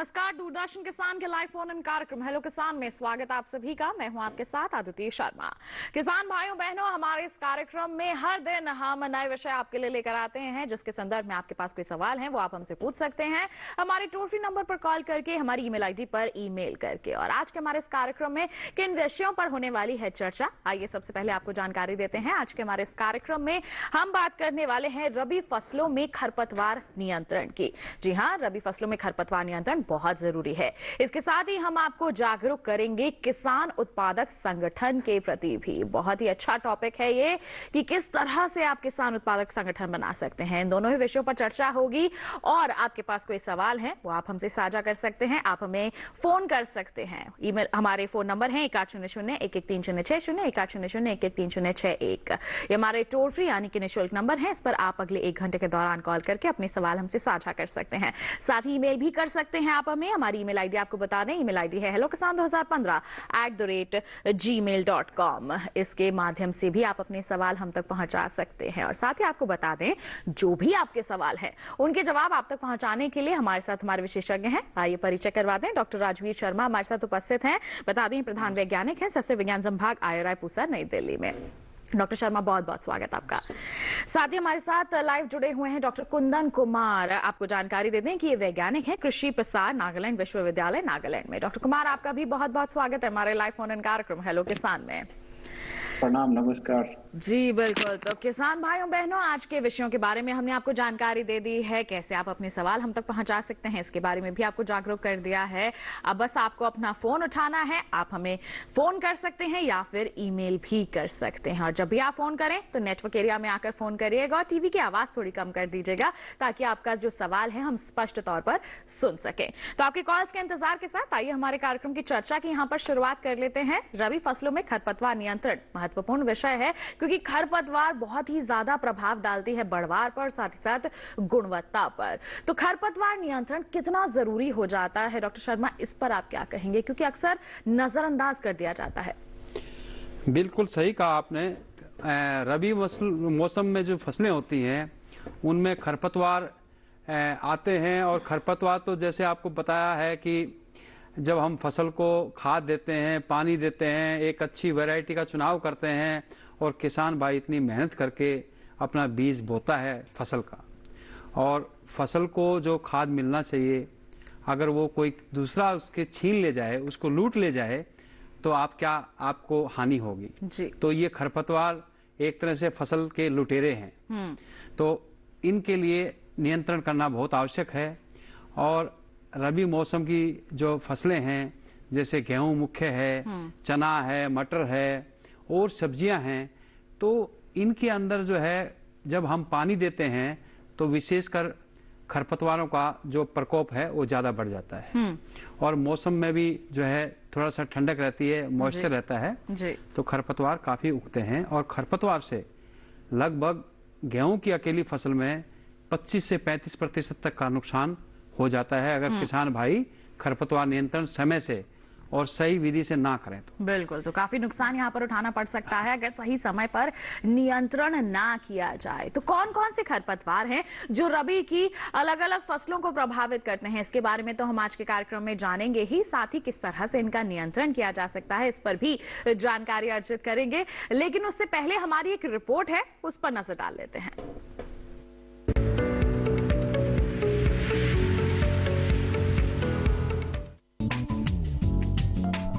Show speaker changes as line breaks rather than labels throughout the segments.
नमस्कार, दूरदर्शन किसान के लाइव फोन इन कार्यक्रम हेलो किसान में स्वागत आप सभी का। मैं हूं आपके साथ आदित्य शर्मा। किसान भाइयों बहनों, हमारे इस कार्यक्रम में हर दिन हम नए विषय आपके लिए लेकर आते हैं, जिसके संदर्भ में आपके पास कोई सवाल है वो आप हमसे पूछ सकते हैं हमारे टोल फ्री नंबर पर कॉल करके, हमारी ईमेल आईडी पर ईमेल करके। और आज के हमारे इस कार्यक्रम में किन विषयों पर होने वाली है चर्चा, आइए सबसे पहले आपको जानकारी देते हैं। आज के हमारे इस कार्यक्रम में हम बात करने वाले हैं रबी फसलों में खरपतवार नियंत्रण की। जी हाँ, रबी फसलों में खरपतवार नियंत्रण बहुत जरूरी है। इसके साथ ही हम आपको जागरूक करेंगे किसान उत्पादक संगठन के प्रति भी। बहुत ही अच्छा टॉपिक है ये कि किस तरह से आप किसान उत्पादक संगठन बना सकते हैं। इन दोनों ही विषयों पर चर्चा होगी और आपके पास कोई सवाल है वो आप हमसे साझा कर सकते हैं। आप हमें फोन कर सकते हैं। ईमेल हमारे फोन नंबर है 1800-113060, 1800-113061। ये हमारे टोल फ्री यानी कि निःशुल्क नंबर है। इस पर आप अगले 1 घंटे के दौरान कॉल करके अपने सवाल हमसे साझा कर सकते हैं। साथ ही ईमेल भी कर सकते हैं आप हमें। हमारी ईमेल आईडी आपको बता दें, ईमेल आईडी है hellokisan2015@gmail.com। इसके माध्यम से भी आप अपने सवाल हम तक पहुंचा सकते हैं। और साथ ही आपको बता दें, जो भी आपके सवाल हैं उनके जवाब आप तक पहुंचाने के लिए हमारे साथ हमारे विशेषज्ञ हैं। आइए परिचय करवा दें। डॉक्टर राजवीर शर्मा हमारे साथ उपस्थित हैं। बता दें, प्रधान वैज्ञानिक हैं, सस्य विज्ञान संभाग, IRI पूसा, नई दिल्ली में। डॉक्टर शर्मा, बहुत बहुत स्वागत आपका। साथ ही हमारे साथ लाइव जुड़े हुए हैं डॉक्टर कुंदन कुमार। आपको जानकारी दे दें कि ये वैज्ञानिक हैं कृषि प्रसार, नागालैंड विश्वविद्यालय, नागालैंड में। डॉक्टर कुमार, आपका भी बहुत बहुत स्वागत है हमारे लाइव फोन इन कार्यक्रम हेलो किसान में।
प्रणाम, नमस्कार
जी बिल्कुल। तो किसान भाइयों बहनों, आज के विषयों के बारे में हमने आपको जानकारी दे दी है, कैसे आप अपने सवाल हम तक पहुंचा सकते हैं, इसके बारे में भी आपको जागरूक कर दिया है। अब बस आपको अपना फोन उठाना है। आप हमें फोन कर सकते हैं या फिर ईमेल भी कर सकते हैं। और जब भी आप फोन करें तो नेटवर्क एरिया में आकर फोन करिएगा और टीवी की आवाज थोड़ी कम कर दीजिएगा, ताकि आपका जो सवाल है हम स्पष्ट तौर पर सुन सके। तो आपके कॉल्स के इंतजार के साथ आइए हमारे कार्यक्रम की चर्चा की यहाँ पर शुरुआत कर लेते हैं। रबी फसलों में खरपतवार नियंत्रण महत्वपूर्ण विषय है, क्योंकि खरपतवार बहुत ही ज्यादा प्रभाव डालती है बढ़वार पर, साथ ही साथ गुणवत्ता पर। तो खरपतवार नियंत्रण कितना जरूरी हो जाता है डॉक्टर शर्मा, इस पर आप क्या कहेंगे, क्योंकि अक्सर नजरअंदाज कर दिया जाता है।
बिल्कुल सही कहा आपने। रबी मौसम में जो फसलें होती हैं उनमें खरपतवार आते हैं। और खरपतवार तो जैसे आपको बताया है कि जब हम फसल को खाद देते हैं, पानी देते हैं, एक अच्छी वैरायटी का चुनाव करते हैं और किसान भाई इतनी मेहनत करके अपना बीज बोता है फसल का, और फसल को जो खाद मिलना चाहिए अगर वो कोई दूसरा उसके छीन ले जाए, उसको लूट ले जाए, तो आपको हानि होगी जी। तो ये खरपतवार एक तरह से फसल के लुटेरे हैं। तो इनके लिए नियंत्रण करना बहुत आवश्यक है। और रबी मौसम की जो फसलें हैं, जैसे गेहूं मुख्य है, चना है, मटर है और सब्जियां हैं, तो इनके अंदर जो है जब हम पानी देते हैं तो विशेषकर खरपतवारों का जो प्रकोप है वो ज्यादा बढ़ जाता है। और मौसम में भी जो है थोड़ा सा ठंडक रहती है, मॉइस्चर रहता है जी। तो खरपतवार काफी उगते हैं। और खरपतवार से लगभग गेहूं की अकेली फसल में 25 से 35% तक का नुकसान हो जाता है, अगर किसान भाई खरपतवार नियंत्रण समय से और सही विधि से ना करें तो।
बिल्कुल, तो काफी नुकसान यहाँ पर उठाना पड़ सकता है अगर सही समय पर नियंत्रण ना किया जाए। तो कौन कौन से खरपतवार हैं जो रबी की अलग अलग फसलों को प्रभावित करते हैं, इसके बारे में तो हम आज के कार्यक्रम में जानेंगे ही। साथ ही किस तरह से इनका नियंत्रण किया जा सकता है, इस पर भी जानकारी अर्जित करेंगे। लेकिन उससे पहले हमारी एक रिपोर्ट है, उस पर नजर डाल लेते हैं।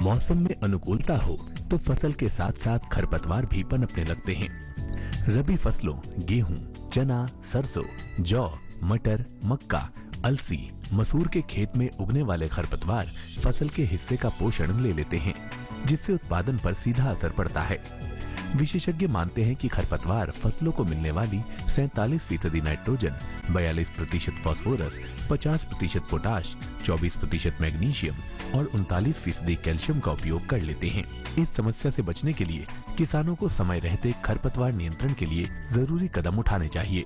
मौसम में अनुकूलता हो तो फसल के साथ साथ खरपतवार भी पनपने लगते हैं। रबी फसलों गेहूं, चना, सरसों, जौ, मटर, मक्का, अलसी, मसूर के खेत में उगने वाले खरपतवार फसल के हिस्से का पोषण ले लेते हैं, जिससे उत्पादन पर सीधा असर पड़ता है। विशेषज्ञ मानते हैं कि खरपतवार फसलों को मिलने वाली 47% नाइट्रोजन, 42% फास्फोरस, 50% पोटाश, 24% मैग्नीशियम और 39% कैल्शियम का उपयोग कर लेते हैं। इस समस्या से बचने के लिए किसानों को समय रहते खरपतवार नियंत्रण के लिए जरूरी कदम उठाने चाहिए।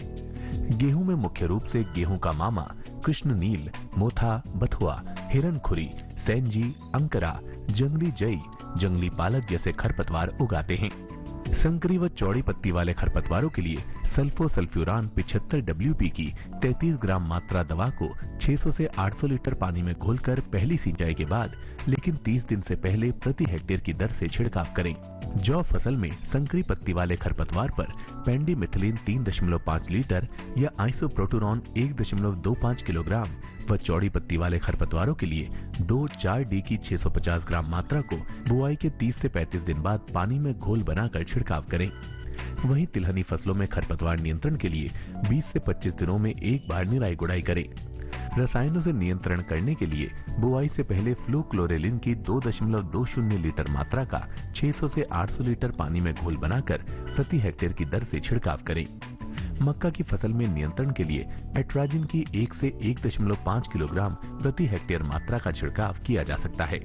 गेहूं में मुख्य रूप से गेहूं का मामा, कृष्ण नील, मोथा, बथुआ, हिरनखुरी, सैंजी, अंकरा, जंगली जई, जंगली पालक जैसे खरपतवार उगाते हैं। संकरी व चौड़ी पत्ती वाले खरपतवारों के लिए सल्फोसल्फ्यूरान 75 WP की 33 ग्राम मात्रा दवा को 600 से 800 लीटर पानी में घोलकर पहली सिंचाई के बाद लेकिन 30 दिन से पहले प्रति हेक्टेयर की दर से छिड़काव करें। जौ फसल में संकरी पत्ती वाले खरपतवार पर पेंडिमिथिलिन 3.5 लीटर या आइसोप्रोटोरॉन 1.25 किलोग्राम व चौड़ी पत्ती वाले खरपतवारों के लिए 2,4-D की 650 ग्राम मात्रा को बुआई के 30 से 35 दिन बाद पानी में घोल बनाकर छिड़काव करें। वहीं तिलहनी फसलों में खरपतवार नियंत्रण के लिए 20 से 25 दिनों में एक बार निराई गुड़ाई करें। रसायनों से नियंत्रण करने के लिए बुआई से पहले फ्लूक्लोरेलिन की 2.20 लीटर मात्रा का 600 से 800 लीटर पानी में घोल बनाकर प्रति हेक्टेयर की दर से छिड़काव करें। मक्का की फसल में नियंत्रण के लिए एट्राजिन की 1 से 1.5 किलोग्राम प्रति हेक्टेयर मात्रा का छिड़काव किया जा सकता है।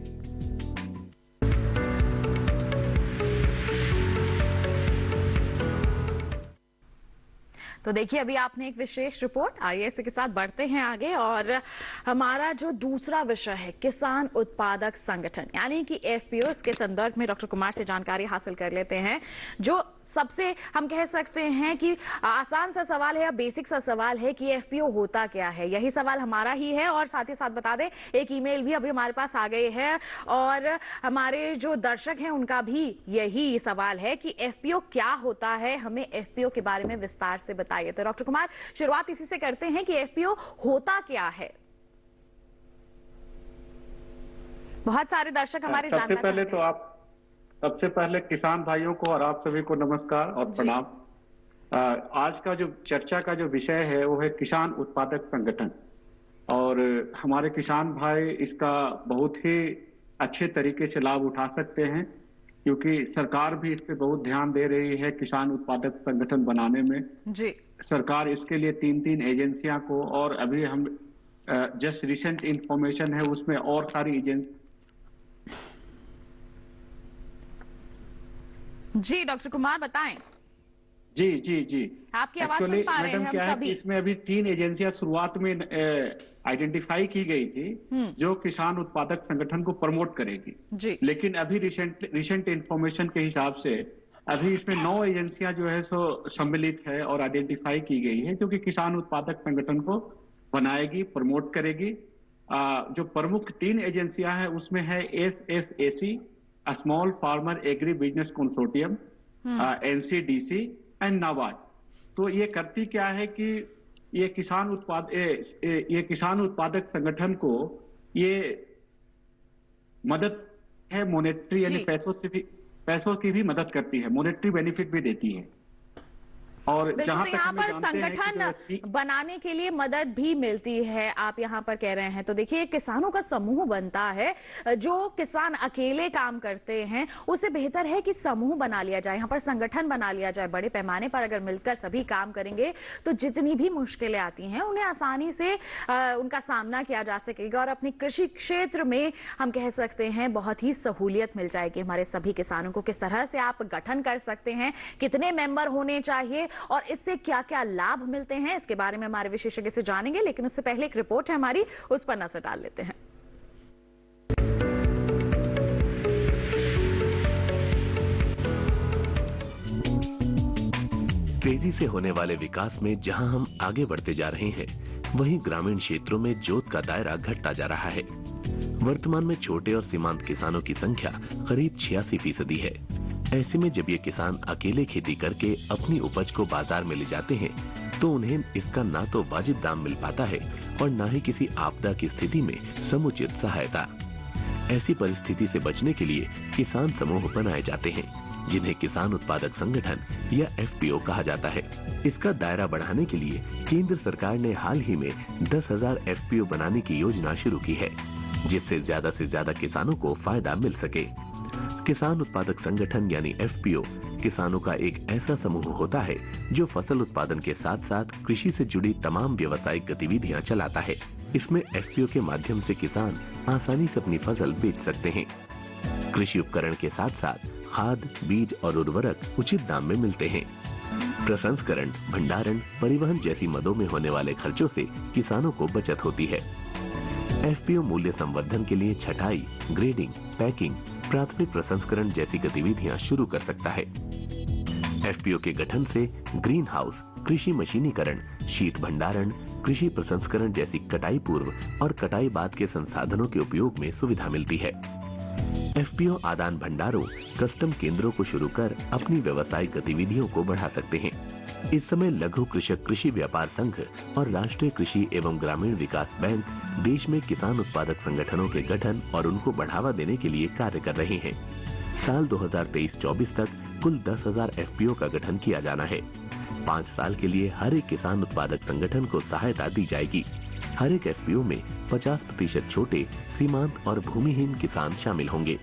तो देखिए, अभी आपने एक विशेष रिपोर्ट, आइए इसी के साथ बढ़ते हैं आगे। और हमारा जो दूसरा विषय है किसान उत्पादक संगठन यानी कि एफपीओ, इसके संदर्भ में डॉक्टर कुमार से जानकारी हासिल कर लेते हैं। जो सबसे हम कह सकते हैं कि आसान सा सवाल है या बेसिक सा सवाल है कि एफपीओ होता क्या है, यही सवाल हमारा ही है। और साथ ही साथ बता दें, एक ईमेल भी अभी हमारे पास आ गई है और हमारे जो दर्शक हैं उनका भी यही सवाल है कि एफपीओ क्या होता है, हमें एफपीओ के बारे में विस्तार से बताइए। तो डॉक्टर कुमार, शुरुआत इसी से करते हैं कि एफपीओ होता क्या है। बहुत सारे दर्शक हमारे जानना चाहते हैं।
सबसे पहले किसान भाइयों को और आप सभी को नमस्कार और प्रणाम। आज का जो चर्चा का जो विषय है वो है किसान उत्पादक संगठन, और हमारे किसान भाई इसका बहुत ही अच्छे तरीके से लाभ उठा सकते हैं, क्योंकि सरकार भी इस पे बहुत ध्यान दे रही है किसान उत्पादक संगठन बनाने में।
जी,
सरकार इसके लिए 3 एजेंसियां को, और अभी हम जस्ट रिसेंट इंफॉर्मेशन है उसमें और सारी एजेंसी।
जी डॉक्टर कुमार बताएं।
जी
आपकी आवाज सुन पा रहे हैं हम सभी।
इसमें अभी 3 एजेंसियां शुरुआत में आइडेंटिफाई की गई थी जो किसान उत्पादक संगठन को प्रमोट करेगी
जी।
लेकिन अभी रिसेंट इंफॉर्मेशन के हिसाब से अभी इसमें 9 एजेंसियां जो है सो सम्मिलित है और आइडेंटिफाई की गई है, क्योंकि किसान उत्पादक संगठन को बनाएगी, प्रमोट करेगी। जो प्रमुख 3 एजेंसियां हैं उसमें है SFAC, small farmer agri business consortium, NCDC and NABARD. तो ये करती क्या है कि ये किसान उत्पादक संगठन को ये मदद है, मॉनेटरी यानी पैसों की भी मदद करती है, मॉनेटरी बेनिफिट भी देती है। और जहां तक
यहाँ पर संगठन बनाने के लिए मदद भी मिलती है, आप यहाँ पर कह रहे हैं। तो देखिए, किसानों का समूह बनता है। जो किसान अकेले काम करते हैं उससे बेहतर है कि समूह बना लिया जाए, यहाँ पर संगठन बना लिया जाए। बड़े पैमाने पर अगर मिलकर सभी काम करेंगे तो जितनी भी मुश्किलें आती हैं उन्हें आसानी से उनका सामना किया जा सकेगा और अपनी कृषि क्षेत्र में हम कह सकते हैं बहुत ही सहूलियत मिल जाएगी हमारे सभी किसानों को। किस तरह से आप गठन कर सकते हैं, कितने मेंबर होने चाहिए और इससे क्या क्या लाभ मिलते हैं, इसके बारे में हमारे विशेषज्ञ से जानेंगे। लेकिन उससे पहले एक रिपोर्ट है हमारी, उस पर नजर डाल लेते हैं।
तेजी से होने वाले विकास में जहां हम आगे बढ़ते जा रहे हैं, वहीं ग्रामीण क्षेत्रों में जोत का दायरा घटता जा रहा है। वर्तमान में छोटे और सीमांत किसानों की संख्या करीब 86% है। ऐसे में जब ये किसान अकेले खेती करके अपनी उपज को बाजार में ले जाते हैं तो उन्हें इसका ना तो वाजिब दाम मिल पाता है और ना ही किसी आपदा की स्थिति में समुचित सहायता। ऐसी परिस्थिति से बचने के लिए किसान समूह बनाए जाते हैं, जिन्हें किसान उत्पादक संगठन या FPO कहा जाता है। इसका दायरा बढ़ाने के लिए केंद्र सरकार ने हाल ही में 10,000 FPO बनाने की योजना शुरू की है, जिससे ज्यादा से ज्यादा किसानों को फायदा मिल सके। किसान उत्पादक संगठन यानी FPO किसानों का एक ऐसा समूह होता है जो फसल उत्पादन के साथ साथ कृषि से जुड़ी तमाम व्यावसायिक गतिविधियां चलाता है। इसमें FPO के माध्यम से किसान आसानी से अपनी फसल बेच सकते हैं। कृषि उपकरण के साथ साथ खाद, बीज और उर्वरक उचित दाम में मिलते हैं। प्रसंस्करण, भंडारण, परिवहन जैसी मदों में होने वाले खर्चों से किसानों को बचत होती है। FPO मूल्य संवर्धन के लिए छटाई, ग्रेडिंग, पैकिंग, प्राथमिक प्रसंस्करण जैसी गतिविधियां शुरू कर सकता है। एफपीओ के गठन से ग्रीन हाउस, कृषि मशीनीकरण, शीत भंडारण, कृषि प्रसंस्करण जैसी कटाई पूर्व और कटाई बाद के संसाधनों के उपयोग में सुविधा मिलती है। एफपीओ आदान भंडारों, कस्टम केंद्रों को शुरू कर अपनी व्यवसायिक गतिविधियों को बढ़ा सकते हैं। इस समय लघु कृषक कृषि व्यापार संघ और राष्ट्रीय कृषि एवं ग्रामीण विकास बैंक देश में किसान उत्पादक संगठनों के गठन और उनको बढ़ावा देने के लिए कार्य कर रहे हैं। साल 2023-24 तक कुल 10,000 एफपीओ का गठन किया जाना है। 5 साल के लिए हर एक किसान उत्पादक संगठन को सहायता दी जाएगी। हर एक एफपीओ में 50% छोटे, सीमांत और भूमिहीन किसान शामिल होंगे।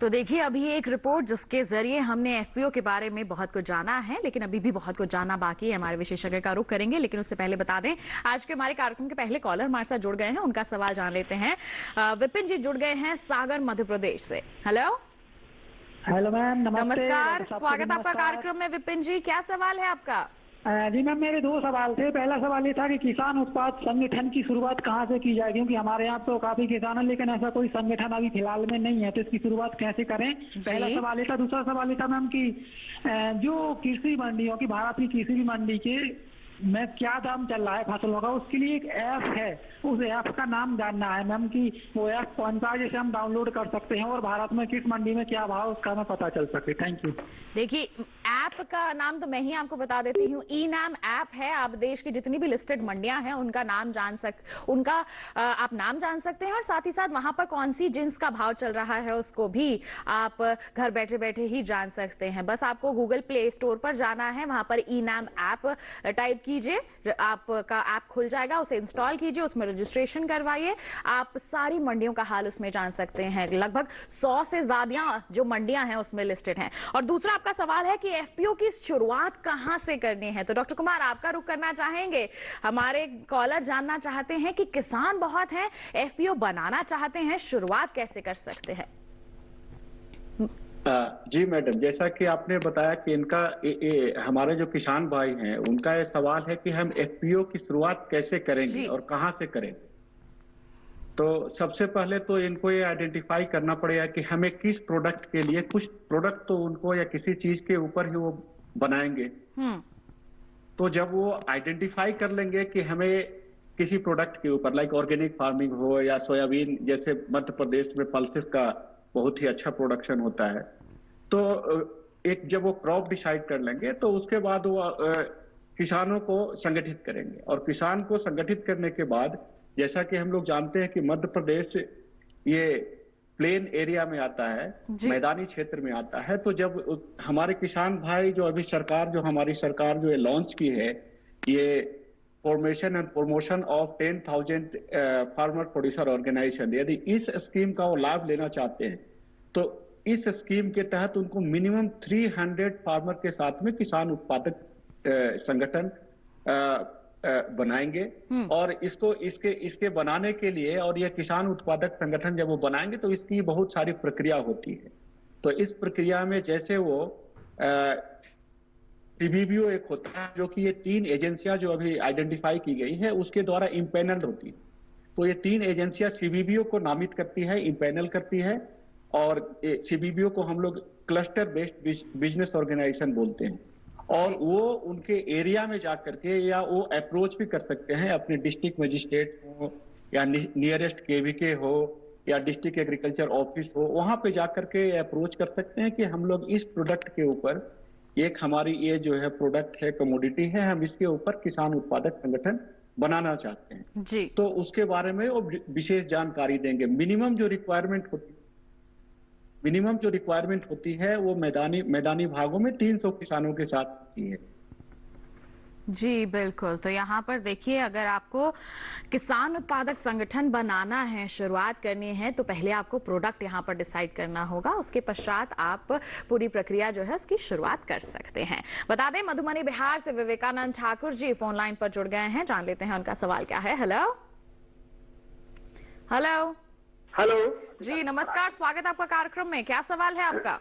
तो देखिए, अभी एक रिपोर्ट जिसके जरिए हमने एफपीओ के बारे में बहुत कुछ जाना है, लेकिन अभी भी बहुत कुछ जानना बाकी है। हमारे विशेषज्ञ का रुख करेंगे, लेकिन उससे पहले बता दें आज के हमारे कार्यक्रम के पहले कॉलर हमारे साथ जुड़ गए हैं, उनका सवाल जान लेते हैं। विपिन जी जुड़ गए हैं सागर मध्य प्रदेश से। हेलो
हेलो मैम,
नमस्कार, स्वागत आपका कार्यक्रम में। विपिन जी, क्या सवाल है आपका?
जी मैम, मेरे 2 सवाल थे। पहला सवाल ये था कि किसान उत्पाद संगठन की शुरुआत कहाँ से की जाए, क्योंकि हमारे यहाँ तो काफी किसान है लेकिन ऐसा कोई संगठन अभी फिलहाल में नहीं है, तो इसकी शुरुआत कैसे करें, पहला सवाल ये था। दूसरा सवाल ये था मैम कि जो कृषि मंडियों की, भारत की किसी भी मंडी के में क्या दाम चल रहा है फसलों का, उसके लिए एक ऐप है, उस ऐप का नाम जानना है मैम कि वो ऐप कौन सा है जिसे हम डाउनलोड कर सकते हैं और भारत में किस मंडी में क्या भाव उसका हमें पता चल सके। Thank you.
देखिए, ऐप का नाम तो मैं ही आपको बता देती हूँ। ई नाम ऐप है। आप देश की जितनी भी लिस्टेड मंडियां हैं उनका नाम आप नाम जान सकते हैं, और साथ ही साथ वहां पर कौन सी जिन्स का भाव चल रहा है उसको भी आप घर बैठे बैठे ही जान सकते हैं। बस आपको गूगल प्ले स्टोर पर जाना है, वहां पर ई नाम ऐप टाइप कीजिए, आपका ऐप खुल जाएगा, उसे इंस्टॉल कीजिए, उसमें रजिस्ट्रेशन करवाइए, आप सारी मंडियों का हाल उसमें जान सकते हैं। लगभग 100 से ज्यादा जो मंडियां हैं उसमें लिस्टेड हैं। और दूसरा आपका सवाल है कि एफपीओ की शुरुआत कहां से करनी है, तो डॉक्टर कुमार आपका रुख करना चाहेंगे। हमारे कॉलर जानना चाहते हैं कि किसान बहुत हैं, एफपीओ बनाना चाहते हैं, शुरुआत कैसे कर सकते हैं?
जी मैडम, जैसा कि आपने बताया कि इनका हमारे जो किसान भाई हैं उनका ये सवाल है कि हम एफपीओ की शुरुआत कैसे करेंगे और कहां से करें। तो सबसे पहले तो इनको ये आइडेंटिफाई करना पड़ेगा कि हमें किस प्रोडक्ट के लिए, कुछ प्रोडक्ट तो उनको या किसी चीज के ऊपर ही वो बनाएंगे। तो जब वो आइडेंटिफाई कर लेंगे कि हमें किसी प्रोडक्ट के ऊपर, लाइक ऑर्गेनिक फार्मिंग हो या सोयाबीन, जैसे मध्य प्रदेश में पल्सेस का बहुत ही अच्छा प्रोडक्शन होता है, तो एक जब वो क्रॉप डिसाइड कर लेंगे तो उसके बाद वो किसानों को संगठित करेंगे। और किसान को संगठित करने के बाद, जैसा कि हम लोग जानते हैं कि मध्य प्रदेश ये प्लेन एरिया में आता है, मैदानी क्षेत्र में आता है, तो जब हमारे किसान भाई जो अभी हमारी सरकार जो लॉन्च की है, ये formation and promotion of 10,000 farmer producer organisation, यदि इस स्कीम का वो लाभ लेना चाहते हैं तो इस स्कीम के तहत उनको मिनिमम 300 फार्मर के साथ में किसान उत्पादक संगठन बनाएंगे। और इसके बनाने के लिए, और ये किसान उत्पादक संगठन जब वो बनाएंगे तो इसकी बहुत सारी प्रक्रिया होती है। तो इस प्रक्रिया में जैसे वो सीबीबीओ एक होता है, जो कि ये 3 एजेंसियां जो अभी आइडेंटिफाई की गई है उसके द्वारा इम्पैनल होती है। तो ये 3 एजेंसियां सीबीबीओ को नामित करती है, इम्पैनल करती है, और सीबीबीओ को हम लोग क्लस्टर बेस्ड बिजनेस ऑर्गेनाइजेशन बोलते हैं। और वो उनके एरिया में जाकर के, या वो अप्रोच भी कर सकते हैं अपने डिस्ट्रिक्ट मजिस्ट्रेट हो या नियरेस्ट केवीके हो या डिस्ट्रिक्ट एग्रीकल्चर ऑफिस हो, वहां पे जाकर के अप्रोच कर सकते हैं कि हम लोग इस प्रोडक्ट के ऊपर, एक हमारी ये जो है प्रोडक्ट है, कमोडिटी है, हम इसके ऊपर किसान उत्पादक संगठन बनाना चाहते हैं जी। तो उसके बारे में वो विशेष जानकारी देंगे। मिनिमम जो रिक्वायरमेंट होती है वो मैदानी भागों में 300 किसानों के साथ होती है।
जी बिल्कुल। तो यहाँ पर देखिए, अगर आपको किसान उत्पादक संगठन बनाना है, शुरुआत करनी है, तो पहले आपको प्रोडक्ट यहाँ पर डिसाइड करना होगा, उसके पश्चात आप पूरी प्रक्रिया जो है उसकी शुरुआत कर सकते हैं। बता दें, मधुबनी बिहार से विवेकानंद ठाकुर जी फोन लाइन पर जुड़ गए हैं, जान लेते हैं उनका सवाल क्या है। हेलो हेलो
हेलो
जी नमस्कार, स्वागत आपका कार्यक्रम में। क्या सवाल है आपका?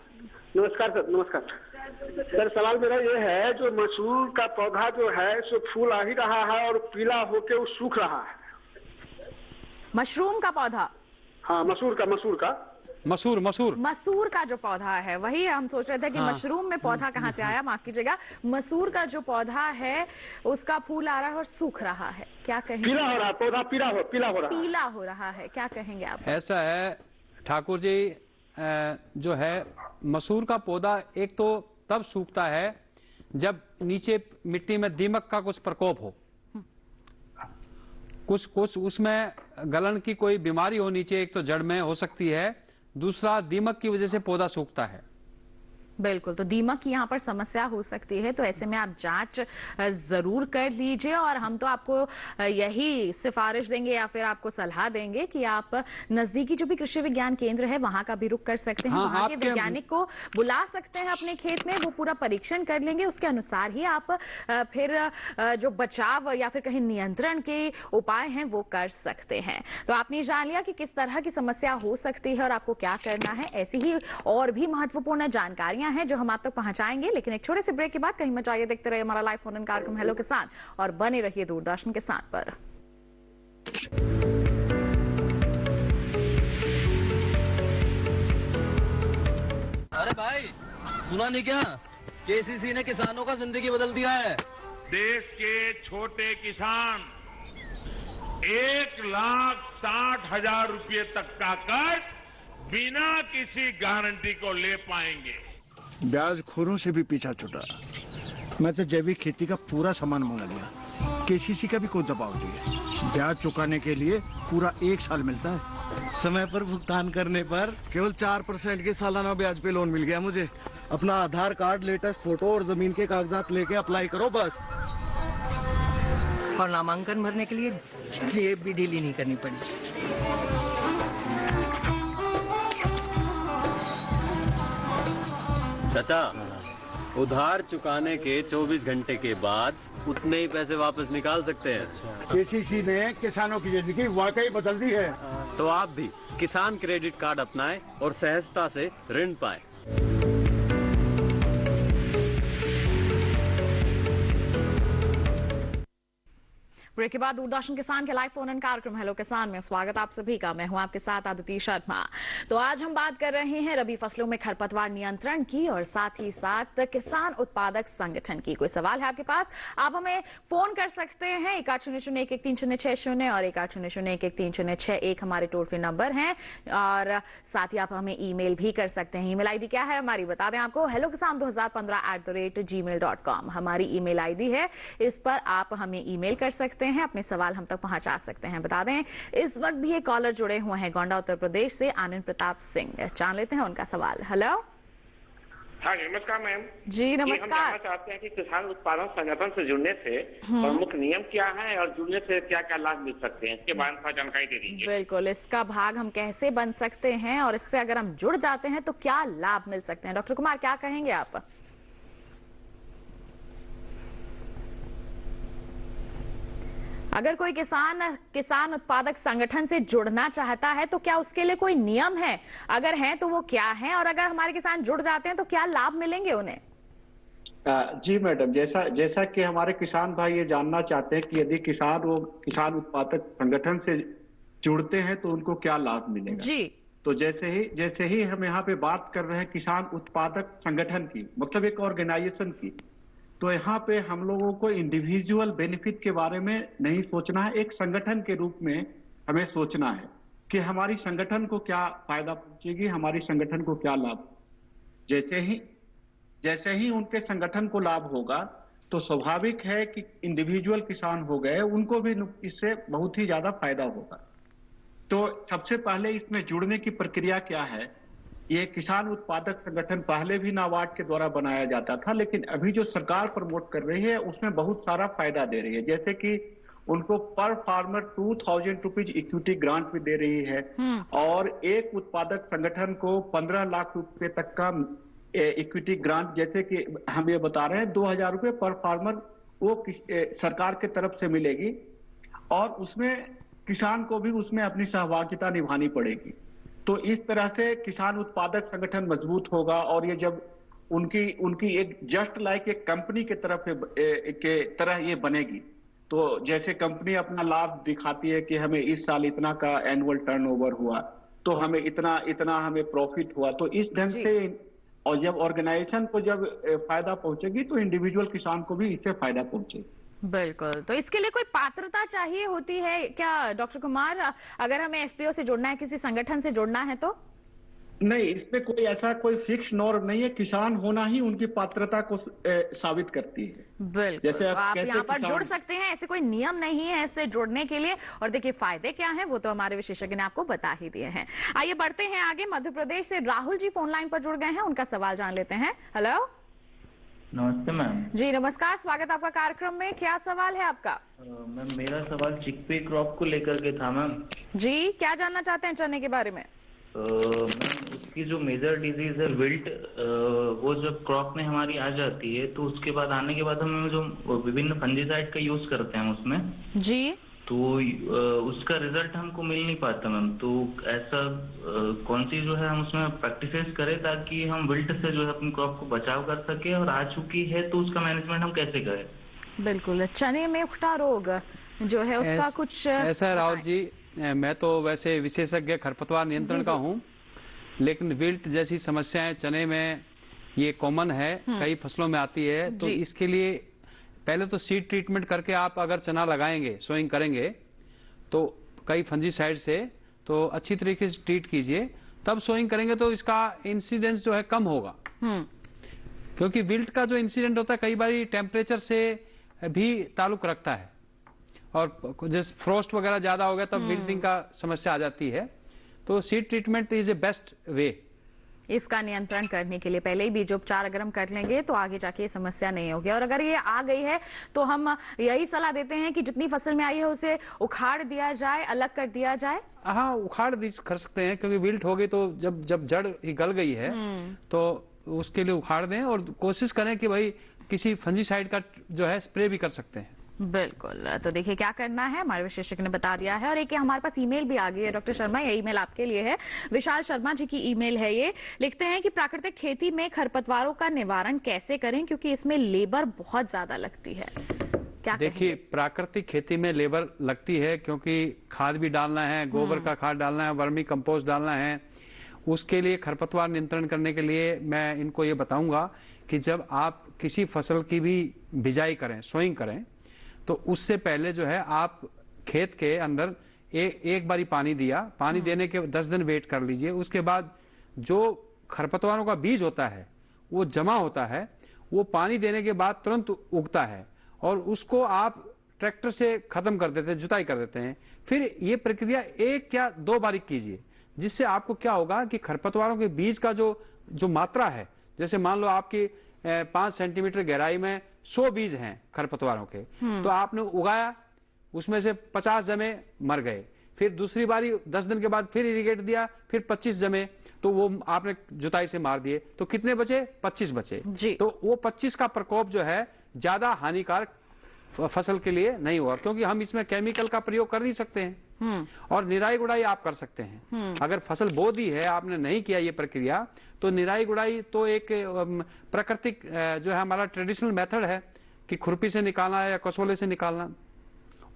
नमस्कार सर, नमस्कार सर। सवाल मेरा ये है, जो मसूर का पौधा जो है सो फूल आ ही रहा है और पीला होके वो सूख रहा है।
मशरूम का पौधा?
हाँ, मसूर का
मसूर का जो पौधा है वही हम सोच रहे थे कि मशरूम में पौधा कहाँ से आया, माफ कीजिएगा। मसूर का जो पौधा है उसका फूल आ रहा है और सूख रहा है, क्या कहेंगे?
पीला हो रहा है, पौधा पीला हो रहा है, क्या कहेंगे आप?
ऐसा है ठाकुर जी, जो है मसूर का पौधा एक तो तब सूखता है जब नीचे मिट्टी में दीमक का कुछ प्रकोप हो, कुछ उसमें गलन की कोई बीमारी हो नीचे, एक तो जड़ में हो सकती है, दूसरा दीमक की वजह से पौधा सूखता है।
बिल्कुल, तो दीमक की यहाँ पर समस्या हो सकती है, तो ऐसे में आप जांच जरूर कर लीजिए और हम तो आपको यही सिफारिश देंगे या फिर आपको सलाह देंगे कि आप नजदीकी जो भी कृषि विज्ञान केंद्र है वहां का भी रुख कर सकते हैं। वहां के वैज्ञानिक को बुला सकते हैं अपने खेत में, वो पूरा परीक्षण कर लेंगे, उसके अनुसार ही आप फिर जो बचाव या फिर कहीं नियंत्रण के उपाय हैं वो कर सकते हैं। तो आपने जान लिया कि किस तरह की समस्या हो सकती है और आपको क्या करना है। ऐसी ही और भी महत्वपूर्ण जानकारियां हैं जो हम आप तक पहुंचाएंगे, लेकिन एक छोटे से ब्रेक के बाद कहीं मत जाइए, देखते रहिए हमारा लाइव फोन इन कार्यक्रम हेलो किसान और बने रहिए दूरदर्शन किसान पर।
अरे भाई सुना नहीं क्या, केसीसी ने किसानों का जिंदगी बदल दिया है।
देश के छोटे किसान 1,60,000 रुपये तक का कर्ज बिना किसी गारंटी को ले पाएंगे।
ब्याज खोरों से भी पीछा छुटा। मैं तो जैविक खेती का पूरा सामान मंगा लिया, केसीसी का भी कोई दबाव नहीं है। ब्याज चुकाने के लिए पूरा 1 साल मिलता है।
समय पर भुगतान करने पर केवल 4% के सालाना ब्याज पे लोन मिल गया मुझे। अपना आधार कार्ड, लेटेस्ट फोटो और जमीन के कागजात लेके अप्लाई करो बस।
और नामांकन भरने के लिए जेब भी ढीली नहीं करनी पड़ी।
चाचा, उधार चुकाने के 24 घंटे के बाद उतने ही पैसे वापस निकाल सकते हैं।
केसीसी ने किसानों की जिंदगी वाकई बदल दी है।
तो आप भी किसान क्रेडिट कार्ड अपनाएं और सहजता से ऋण पाएं।
ब्रेक के बाद दूरदर्शन किसान के लाइव फोन इन कार्यक्रम हेलो किसान में स्वागत आप सभी का। मैं हूं आपके साथ आदित्य शर्मा। तो आज हम बात कर रहे हैं रबी फसलों में खरपतवार नियंत्रण की और साथ ही साथ किसान उत्पादक संगठन की। कोई सवाल है आपके पास, आप हमें फोन कर सकते हैं 1800-1130-660 और 1800-1130-661 हमारे टोल फ्री नंबर हैं, और साथ ही आप हमें ईमेल भी कर सकते हैं। ईमेल आईडी क्या है हमारी बता दें आपको, hellokisan2015@gmail.com हमारी ईमेल आईडी है। इस पर आप हमें ईमेल कर सकते हैं, अपने सवाल हम तक पहुंचा सकते हैं। बता दें इस वक्त भी एक कॉलर जुड़े हुए हैं गोंडा उत्तर प्रदेश से, आनंद प्रताप सिंह। जान लेते हैं उनका सवाल। हेलो।
हाँ नमस्कार मैम।
जी नमस्कार।
हम जानना चाहते हैं कि किसान उत्पादन संगठन से जुड़ने से प्रमुख नियम क्या है और जुड़ने से क्या क्या लाभ मिल सकते हैं, इसके बारे में जानकारी दे दीजिए।
बिल्कुल, इसका भाग हम कैसे बन सकते हैं और इससे अगर हम जुड़ जाते हैं तो क्या लाभ मिल सकते हैं। डॉक्टर कुमार क्या कहेंगे आप? अगर कोई किसान उत्पादक संगठन से जुड़ना चाहता है तो क्या उसके लिए कोई नियम है, अगर हैं तो वो क्या है, और अगर हमारे किसान जुड़ जाते हैं तो क्या लाभ मिलेंगे उन्हें?
जी मैडम, जैसा कि हमारे किसान भाई ये जानना चाहते हैं कि यदि किसान उत्पादक संगठन से जुड़ते हैं तो उनको क्या लाभ मिलेगा।
जी,
तो जैसे ही हम यहाँ पे बात कर रहे हैं किसान उत्पादक संगठन की, मतलब एक ऑर्गेनाइजेशन की, तो यहाँ पे हम लोगों को इंडिविजुअल बेनिफिट के बारे में नहीं सोचना है, एक संगठन के रूप में हमें सोचना है कि हमारी संगठन को क्या फायदा पहुंचेगी, हमारी संगठन को क्या लाभ। जैसे ही उनके संगठन को लाभ होगा तो स्वाभाविक है कि इंडिविजुअल किसान हो गए उनको भी इससे बहुत ही ज्यादा फायदा होगा। तो सबसे पहले इसमें जुड़ने की प्रक्रिया क्या है, ये किसान उत्पादक संगठन पहले भी नाबार्ड के द्वारा बनाया जाता था, लेकिन अभी जो सरकार प्रमोट कर रही है उसमें बहुत सारा फायदा दे रही है। जैसे कि उनको पर फार्मर 2000 रुपीज इक्विटी ग्रांट भी दे रही है, और एक उत्पादक संगठन को 15 लाख रुपए तक का इक्विटी ग्रांट, जैसे कि हम ये बता रहे हैं 2000 रुपए पर फार्मर वो सरकार के तरफ से मिलेगी, और उसमें किसान को भी उसमें अपनी सहभागिता निभानी पड़ेगी। तो इस तरह से किसान उत्पादक संगठन मजबूत होगा, और ये जब उनकी एक जस्ट लाइक एक कंपनी के तरह ये बनेगी। तो जैसे कंपनी अपना लाभ दिखाती है कि हमें इस साल इतना का एनुअल टर्नओवर हुआ, तो हमें इतना हमें प्रॉफिट हुआ, तो इस ढंग से, और जब ऑर्गेनाइजेशन को जब फायदा पहुंचेगी तो इंडिविजुअल किसान को भी इससे फायदा पहुंचेगा।
बिल्कुल। तो इसके लिए कोई पात्रता चाहिए होती है क्या डॉक्टर कुमार, अगर हमें एफपीओ से जुड़ना है, किसी संगठन से जुड़ना है तो?
नहीं, इसमें कोई ऐसा कोई फिक्स नॉर्म नहीं है, किसान होना ही उनकी पात्रता को साबित करती है।
बिल्कुल।
जैसे
आप यहाँ पर जुड़ सकते हैं, ऐसे कोई नियम नहीं है ऐसे जुड़ने के लिए। और देखिए फायदे क्या हैं वो तो हमारे विशेषज्ञ ने आपको बता ही दिए हैं। आइए बढ़ते हैं आगे। मध्य प्रदेश से राहुल जी फोन लाइन पर जुड़ गए हैं, उनका सवाल जान लेते हैं। हेलो,
नमस्ते मैम।
जी नमस्कार, स्वागत आपका कार्यक्रम में। क्या सवाल है आपका?
मैम मेरा सवाल चिकपी क्रॉप को लेकर के था मैम।
जी, क्या जानना चाहते हैं चने के बारे में?
मैम उसकी जो मेजर डिजीज है विल्ट, वो जब क्रॉप में हमारी आ जाती है तो उसके बाद आने के बाद हम जो विभिन्न फंजीसाइड का यूज करते हैं उसमें
जी,
तो उसका रिजल्ट हमको मिल नहीं पाता मैम। तो ऐसा कौन सी जो है हम उसमें प्रैक्टिसेस करें ताकि हम विल्ट से जो है अपनी क्रॉप को बचाव कर सके, और आ चुकी है तो उसका मैनेजमेंट हम कैसे करें?
बिल्कुल, चने में उखटा रोग जो है उसका कुछ
ऐसा है राहुल जी, मैं तो वैसे विशेषज्ञ खरपतवार नियंत्रण का हूँ, लेकिन विल्ट जैसी समस्याएं चने में ये कॉमन है, कई फसलों में आती है। तो इसके लिए पहले तो सीड ट्रीटमेंट करके आप अगर चना लगाएंगे, सोइंग करेंगे तो कई फंजीसाइड से तो अच्छी तरीके से ट्रीट कीजिए, तब सोइंग करेंगे तो इसका इंसिडेंस जो है कम होगा। क्योंकि विल्ट का जो इंसिडेंट होता है कई बार टेम्परेचर से भी ताल्लुक रखता है, और जैसे फ्रोस्ट वगैरह ज्यादा हो गया तब विल्टिंग का समस्या आ जाती है। तो seed treatment is a best way
इसका नियंत्रण करने के लिए। पहले ही बीज उपचार अगर हम कर लेंगे तो आगे जाके ये समस्या नहीं होगी। और अगर ये आ गई है तो हम यही सलाह देते हैं कि जितनी फसल में आई है उसे उखाड़ दिया जाए, अलग कर दिया जाए।
हाँ, उखाड़ कर सकते हैं, क्योंकि विल्ट हो गई तो जब जड़ ही गल गई है तो उसके लिए उखाड़ दें, और कोशिश करें कि भाई किसी फंजीसाइड का जो है स्प्रे भी कर सकते हैं।
बिल्कुल। तो देखिए क्या करना है, हमारे विशेषज्ञ ने बता दिया है। और एक हमारे पास ईमेल भी आ गई है डॉक्टर शर्मा, ये ईमेल आपके लिए है। विशाल शर्मा जी की ईमेल है ये। लिखते हैं कि प्राकृतिक खेती में खरपतवारों का निवारण कैसे करें, क्योंकि इसमें लेबर बहुत ज्यादा लगती है। क्या
देखिए, प्राकृतिक खेती में लेबर लगती है क्योंकि खाद भी डालना है, गोबर का खाद डालना है, वर्मी कंपोस्ट डालना है। उसके लिए खरपतवार नियंत्रण करने के लिए मैं इनको ये बताऊंगा कि जब आप किसी फसल की भी बिजाई करें, सोइंग करें, तो उससे पहले जो है आप खेत के अंदर एक बारी पानी दिया, पानी देने के 10 दिन वेट कर लीजिए। उसके बाद जो खरपतवारों का बीज होता है वो जमा होता है, वो पानी देने के बाद तुरंत उगता है, और उसको आप ट्रैक्टर से खत्म कर देते हैं, जुताई कर देते हैं। फिर ये प्रक्रिया 1 या 2 बारी कीजिए, जिससे आपको क्या होगा कि खरपतवारों के बीज का जो मात्रा है, जैसे मान लो आपकी 5 सेंटीमीटर गहराई में 100 बीज हैं खरपतवारों के, तो आपने उगाया, उसमें से 50 जमे मर गए। फिर दूसरी बारी 10 दिन के बाद फिर इरिगेट दिया, फिर 25 जमे, तो वो आपने जुताई से मार दिए, तो कितने बचे? 25 बचे। तो वो 25 का प्रकोप जो है ज्यादा हानिकारक फसल के लिए नहीं हुआ, क्योंकि हम इसमें केमिकल का प्रयोग कर नहीं सकते हैं। और निराई गुड़ाई आप कर सकते हैं। अगर फसल बो दी है, आपने नहीं किया ये प्रक्रिया, तो निराई गुड़ाई तो एक प्राकृतिक जो है हमारा ट्रेडिशनल मेथड है कि खुरपी से निकालना है या कसोले से निकालना,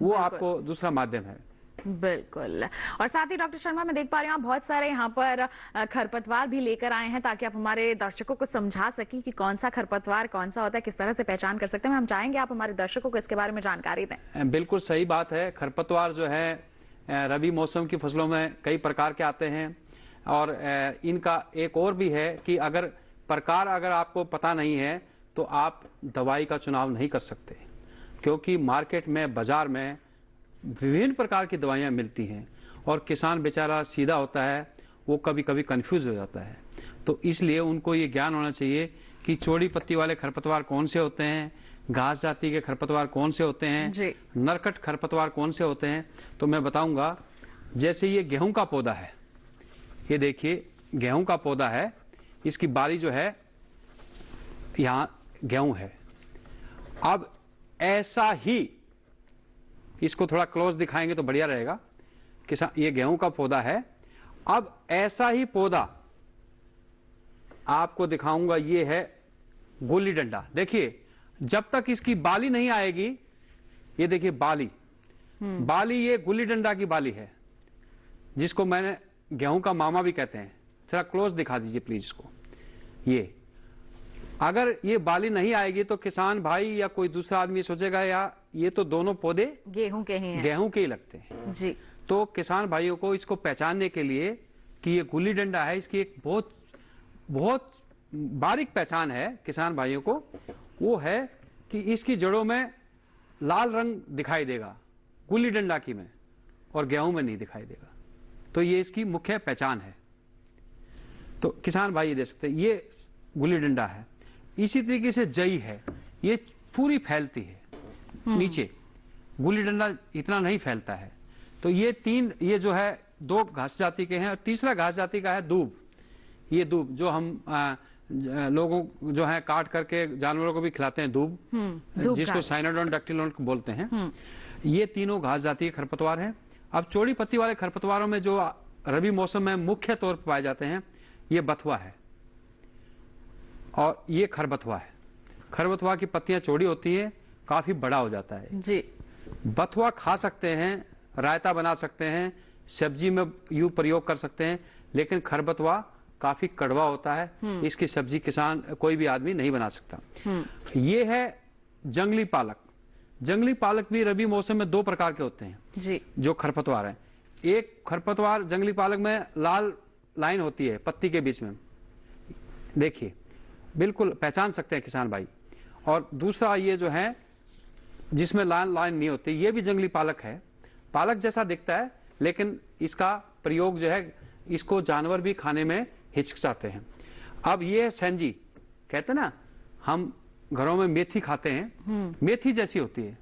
वो आपको दूसरा माध्यम है।
बिल्कुल। और साथ ही डॉक्टर शर्मा, मैं देख पा रही हूँ आप बहुत सारे यहाँ पर खरपतवार भी लेकर आए हैं, ताकि आप हमारे दर्शकों को समझा सकें कि कौन सा खरपतवार कौन सा होता है, किस तरह से पहचान कर सकते हैं। हम चाहेंगे आप हमारे दर्शकों को इसके बारे में जानकारी दें।
बिल्कुल सही बात है। खरपतवार जो है रबी मौसम की फसलों में कई प्रकार के आते हैं, और इनका एक और भी है कि अगर प्रकार आपको पता नहीं है तो आप दवाई का चुनाव नहीं कर सकते, क्योंकि मार्केट में, बाजार में विभिन्न प्रकार की दवाइयां मिलती हैं, और किसान बेचारा सीधा होता है, वो कभी कभी कंफ्यूज हो जाता है। तो इसलिए उनको ये ज्ञान होना चाहिए कि चौड़ी पत्ती वाले खरपतवार कौन से होते हैं, घास जाति के खरपतवार कौन से होते हैं, नरकट खरपतवार कौन से होते हैं। तो मैं बताऊंगा, जैसे ये गेहूं का पौधा है, ये देखिए गेहूं का पौधा है, इसकी बारी जो है यहां गेहूं है। अब ऐसा ही, इसको थोड़ा क्लोज दिखाएंगे तो बढ़िया रहेगा। किसान, ये गेहूं का पौधा है। अब ऐसा ही पौधा आपको दिखाऊंगा, ये है गुल्ली डंडा। देखिए जब तक इसकी बाली नहीं आएगी, ये देखिए बाली, बाली ये गुल्ली डंडा की बाली है, जिसको मैंने गेहूं का मामा भी कहते हैं। थोड़ा क्लोज दिखा दीजिए प्लीज इसको। ये अगर ये बाली नहीं आएगी तो किसान भाई या कोई दूसरा आदमी सोचेगा या ये तो दोनों पौधे
गेहूं के ही हैं,
गेहूं के ही लगते हैं
जी।
तो किसान भाइयों को इसको पहचानने के लिए कि ये गुल्ली डंडा है, इसकी एक बहुत बहुत बारीक पहचान है किसान भाइयों को, वो है कि इसकी जड़ों में लाल रंग दिखाई देगा गुल्ली डंडा की में, और गेहूं में नहीं दिखाई देगा। तो ये इसकी मुख्य पहचान है। तो किसान भाई देख सकते हैं ये गुल्ली डंडा है। इसी तरीके से जई है, ये पूरी फैलती है नीचे, गुल्ली डंडा इतना नहीं फैलता है। तो ये तीन, ये जो है दो घास जाति के हैं, और तीसरा घास जाति का है दूब। ये दूब जो हम लोगों जो है काट करके जानवरों को भी खिलाते हैं, दूब, जिसको साइनोडोन डैक्टिलोन बोलते हैं। ये तीनों घास जाति के खरपतवार हैं। अब चौड़ी पत्ती वाले खरपतवारों में जो रबी मौसम में मुख्य तौर पर पाए जाते हैं, ये बथुआ है और ये खरबथुआ है। खरबथुआ की पत्तियां चौड़ी होती हैं, काफी बड़ा हो जाता है
जी।
बथुआ खा सकते हैं, रायता बना सकते हैं, सब्जी में यूं प्रयोग कर सकते हैं, लेकिन खरबथुआ काफी कड़वा होता है, इसकी सब्जी किसान कोई भी आदमी नहीं बना सकता। ये है जंगली पालक। जंगली पालक भी रबी मौसम में दो प्रकार के होते हैं
जी,
जो खरपतवार है। एक खरपतवार जंगली पालक में लाल लाइन होती है पत्ती के बीच में, देखिए बिल्कुल पहचान सकते हैं किसान भाई। और दूसरा ये जो है जिसमें लाल लाइन नहीं होती, ये भी जंगली पालक है, पालक जैसा दिखता है, लेकिन इसका प्रयोग जो है इसको जानवर भी खाने में हिचकिचाते हैं। अब ये है सेंजी, कहते हैं ना हम घरों में मेथी खाते हैं, मेथी जैसी होती है,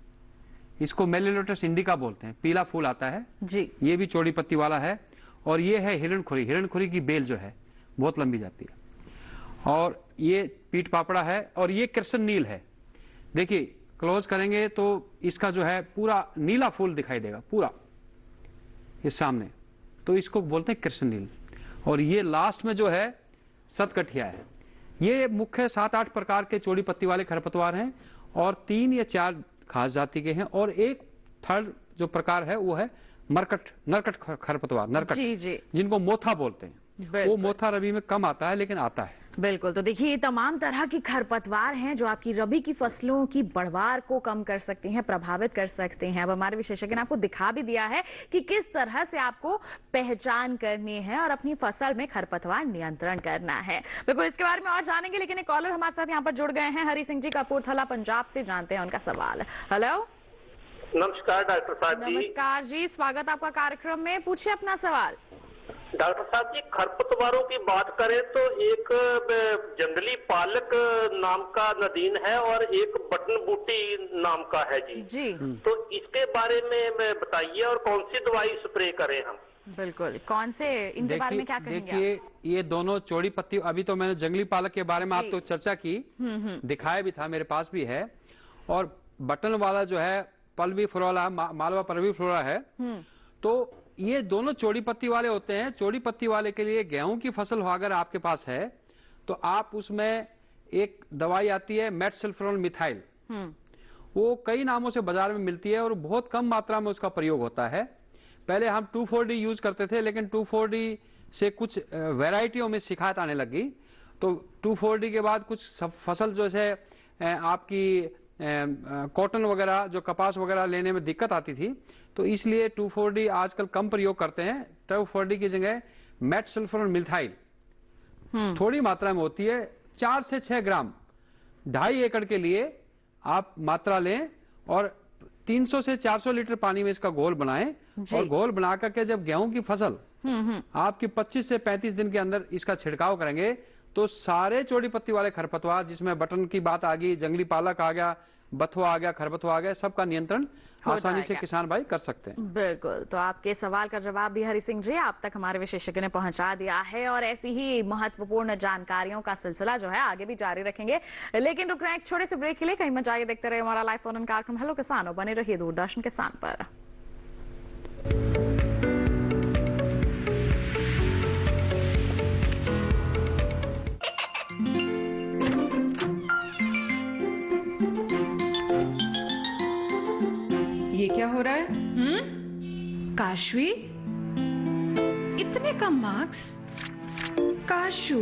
इसको मेलिलोटस इंडिका बोलते हैं, पीला फूल आता है
जी।
ये भी चौड़ी पत्ती वाला है। और ये है हिरणखुरी। हिरणखुरी की बेल जो है बहुत लंबी जाती है। और ये पीठ पापड़ा है, और ये कृष्ण नील है। देखिए क्लोज करेंगे तो इसका जो है पूरा नीला फूल दिखाई देगा पूरा इस सामने, तो इसको बोलते हैं कृष्ण नील। और ये लास्ट में जो है सतकठिया है। ये मुख्य 7-8 प्रकार के चौड़ी पत्ती वाले खरपतवार हैं, और 3 या 4 घास जाति के हैं, और एक थर्ड जो प्रकार है वो है नरकट खरपतवार, नरकट
जी जी,
जिनको मोथा बोलते हैं। वो मोथा रबी में कम आता है, लेकिन आता है।
बिल्कुल। तो देखिए ये तमाम तरह की खरपतवार हैं जो आपकी रबी की फसलों की बढ़वार को कम कर सकते हैं, प्रभावित कर सकते हैं। अब हमारे विशेषज्ञ ने आपको दिखा भी दिया है कि किस तरह से आपको पहचान करनी है और अपनी फसल में खरपतवार नियंत्रण करना है। बिल्कुल इसके बारे में और जानेंगे, लेकिन एक कॉलर हमारे साथ यहाँ पर जुड़ गए हैं, हरी सिंह जी कपूरथला पंजाब से। जानते हैं उनका सवाल। हेलो,
नमस्कार डॉक्टर साहब जी।
नमस्कार जी, स्वागत आपका कार्यक्रम में। पूछिए अपना सवाल।
डॉक्टर साहब जी, खरपतवारों की बात करें तो एक जंगली पालक नाम का नदीन है और एक बटन बूटी नाम का है जी। तो इसके बारे में बताइए, और कौन सी दवाई स्प्रे करें हम?
बिल्कुल, कौन से, इनके बारे में क्या कहेंगे?
देखिए ये दोनों चौड़ी पत्ती, अभी तो मैंने जंगली पालक के बारे में आप तो चर्चा की, दिखाया भी था, मेरे पास भी है। और बटन वाला जो है पल्वी फ्लोरा, मालवा पल्वी फ्लोरा है। तो ये दोनों चौड़ी पत्ती वाले होते हैं। चौड़ी पत्ती वाले के लिए गेहूं की फसल अगर आपके पास है तो आप उसमें एक दवाई आती है मेटसल्फोन मिथाइल, वो कई नामों से बाजार में मिलती है और बहुत कम मात्रा में उसका प्रयोग होता है। पहले हम 2,4-D यूज करते थे, लेकिन 2,4-D से कुछ वैरायटियों में शिकायत आने लगी। तो 2,4-D के बाद कुछ फसल जो है आपकी कॉटन वगैरह, जो कपास वगैरह लेने में दिक्कत आती थी, तो इसलिए 2,4-D आजकल कम प्रयोग करते हैं। 2,4-D की जगह मेटसल्फोन मिथाइल थोड़ी मात्रा में होती है, 4 से 6 ग्राम 2.5 एकड़ के लिए आप मात्रा लें, और 300 से 400 लीटर पानी में इसका घोल बनाएं, और घोल बना करके जब गेहूं की फसल आपकी 25 से 35 दिन के अंदर इसका छिड़काव करेंगे, तो सारे चौड़ी पत्ती वाले खरपतवार, जिसमें बटन की बात आ गई, जंगली पालक आ गया, बथुआ आ गया, खरबथुआ आ गया, सबका नियंत्रण आसानी से किसान भाई कर सकते हैं।
बिल्कुल। तो आपके सवाल का जवाब भी हरि सिंह जी आप तक हमारे विशेषज्ञ ने पहुंचा दिया है, और ऐसी ही महत्वपूर्ण जानकारियों का सिलसिला जो है आगे भी जारी रखेंगे। लेकिन रुक रहे हैं एक छोटे से ब्रेक के लिए, कहीं मत जाइए, देखते रहे हमारा लाइव फोन कार्यक्रम हेलो किसानों। बने रहिए दूरदर्शन किसान पर।
ये क्या हो रहा है? काशवी, इतने कम मार्क्स? काशू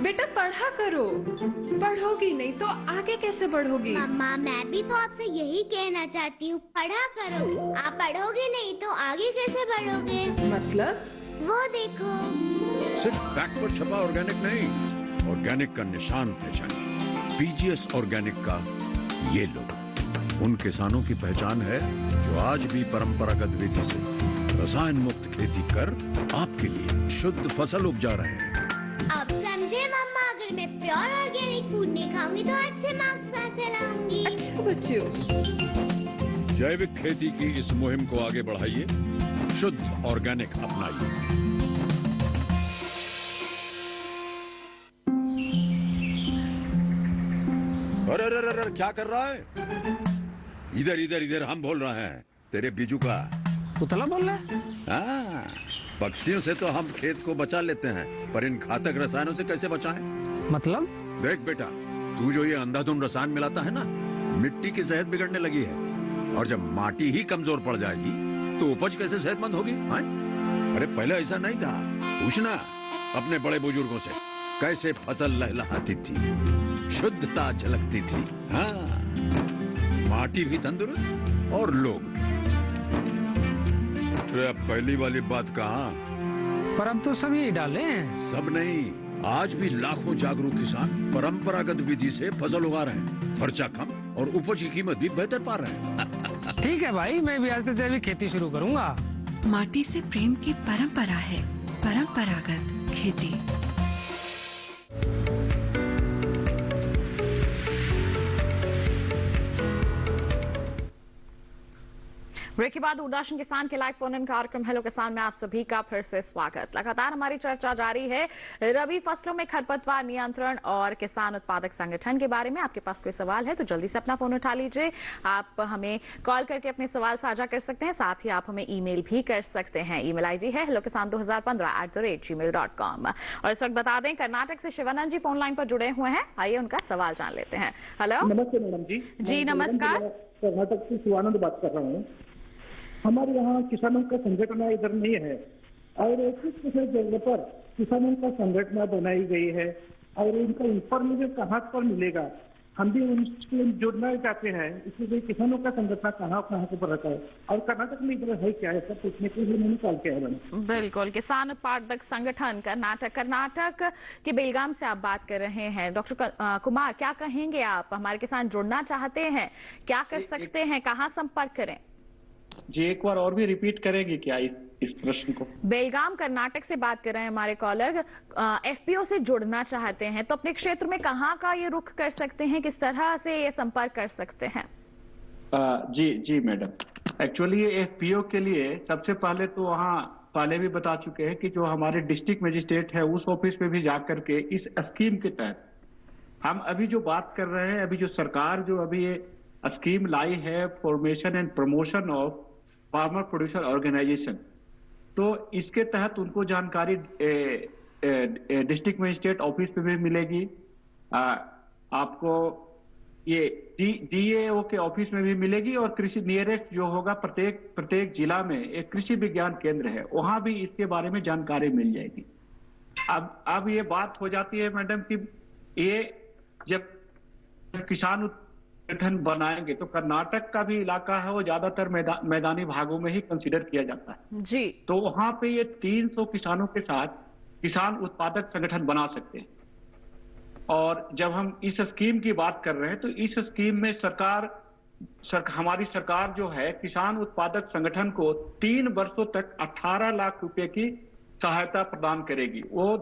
बेटा पढ़ा करो, पढ़ोगी नहीं तो आगे कैसे बढ़ोगी?
मम्मा मैं भी तो आपसे यही कहना चाहती हूँ, पढ़ा करो। आप पढ़ोगे नहीं तो आगे कैसे बढ़ोगे?
मतलब?
वो देखो।
सिर्फ बैक पर छपा ऑर्गेनिक नहीं, ऑर्गेनिक का निशान पहचानिए। पीजीएस ऑर्गेनिक का ये लोग उन किसानों की पहचान है जो आज भी परंपरागत विधि से रसायन मुक्त खेती कर आपके लिए शुद्ध फसल उपजा रहे हैं।
अब समझे मम्मा, अगर मैं प्योर ऑर्गेनिक फूड नहीं खाऊंगी तो अच्छे मार्क्स कहाँ से लाऊंगी?
अच्छा बच्चों,
जैविक खेती की इस मुहिम को आगे बढ़ाइए, शुद्ध ऑर्गेनिक अपनाइए। अरे अरे अरे क्या कर रहा है? इधर इधर इधर, हम बोल रहे हैं तेरे बीजू का।
पुतला बोल रहा है?
हाँ, पक्षियों से तो हम खेत को बचा लेते हैं, पर इन घातक रसायनों से कैसे बचाएं?
मतलब?
देख बेटा, तू जो ये अंधाधुंध रसायन मिलाता है ना, मिट्टी की सेहत बिगड़ने लगी है, और जब माटी ही कमजोर पड़ जाएगी तो उपज कैसे सेहतमंद होगी? हाँ? अरे पहले ऐसा नहीं था, पूछना अपने बड़े बुजुर्गों से, कैसे फसल लहलहाती थी, शुद्धता झलकती थी। हाँ, माटी भी तंदुरुस्त और लोग भी। अब पहली वाली बात कहाँ?
पर अब तो सभी डाले हैं।
सब नहीं, आज भी लाखों जागरूक किसान परंपरागत विधि से फसल उगा रहे हैं, खर्चा कम और उपज की कीमत भी बेहतर पा रहे हैं।
ठीक है भाई, मैं भी आज से जैविक खेती शुरू करूंगा।
माटी से प्रेम की परंपरा है परंपरागत खेती।
ब्रेक के बाद दूरदर्शन किसान के लाइव फोन इन कार्यक्रम हेलो किसान में आप सभी का फिर से स्वागत। लगातार हमारी चर्चा जारी है रबी फसलों में खरपतवार नियंत्रण और किसान उत्पादक संगठन के बारे में। आपके पास कोई सवाल है तो जल्दी से अपना फोन उठा लीजिए। आप हमें कॉल करके अपने सवाल साझा कर सकते हैं, साथ ही आप हमें ईमेल भी कर सकते हैं। ईमेल आईडी है hellokisan2015@gmail.com। और इस वक्त बता दें कर्नाटक से शिवानंद जी फोन लाइन पर जुड़े हुए हैं, आइए उनका सवाल जान लेते हैं। हेलो,
नमस्ते मैडम जी।
जी नमस्कार।
कर्नाटक से शिवानंद बात कर रहा हूँ। हमारे यहाँ किसानों का संगठन इधर नहीं है, और कुछ जगह पर किसानों का संगठन बनाई गई है, और इनका इंफॉर्मेशन कहाँ पर मिलेगा? हम भी उनसे जुड़ना चाहते हैं, इसलिए किसानों का संगठन कहाँ पर रहता है और कर्नाटक में इधर है क्या है, सब पूछने के लिए मैंने कॉल किया है।
बिल्कुल, किसान उत्पादक संगठन कर्नाटक के बेलगाम से आप बात कर रहे हैं। डॉक्टर कुमार, क्या कहेंगे आप? हमारे किसान जुड़ना चाहते हैं, क्या कर सकते हैं, कहाँ संपर्क करें?
जी एक बार और भी रिपीट करेंगे क्या इस प्रश्न को?
बेलगाम कर्नाटक से बात कर रहे हैं हमारे कॉलर, एफपीओ से जुड़ना चाहते हैं, तो अपने क्षेत्र में कहाँ का ये रुख कर सकते हैं, किस तरह से ये संपर्क कर सकते हैं?
जी मैडम, एक्चुअली ये एफपीओ के लिए सबसे पहले तो वहाँ पहले भी बता चुके हैं कि जो हमारे डिस्ट्रिक्ट मजिस्ट्रेट है उस ऑफिस में भी जाकर के इस स्कीम के तहत हम अभी जो बात कर रहे हैं, अभी जो सरकार जो अभी ये स्कीम लाई है formation and promotion of farmer producer organisation, तो इसके तहत उनको जानकारी डिस्ट्रिक्ट मजिस्ट्रेट ऑफिस पे भी मिलेगी, आपको ये डीएओ के ऑफिस में भी मिलेगी, और कृषि नियरेस्ट जो होगा प्रत्येक जिला में एक कृषि विज्ञान केंद्र है, वहां भी इसके बारे में जानकारी मिल जाएगी। अब ये बात हो जाती है मैडम कि ये जब किसान संगठन बनाएंगे तो कर्नाटक का भी इलाका है वो ज्यादातर मैदानी भागों में ही कंसीडर किया जाता है
जी, तो
वहां पे ये 300 किसानों के साथ किसान उत्पादक संगठन बना सकते हैं। और जब हम इस स्कीम की बात कर रहे हैं तो इस स्कीम में हमारी सरकार जो है किसान उत्पादक संगठन को 3 वर्षों तक 18 लाख रुपए की सहायता प्रदान करेगी। वो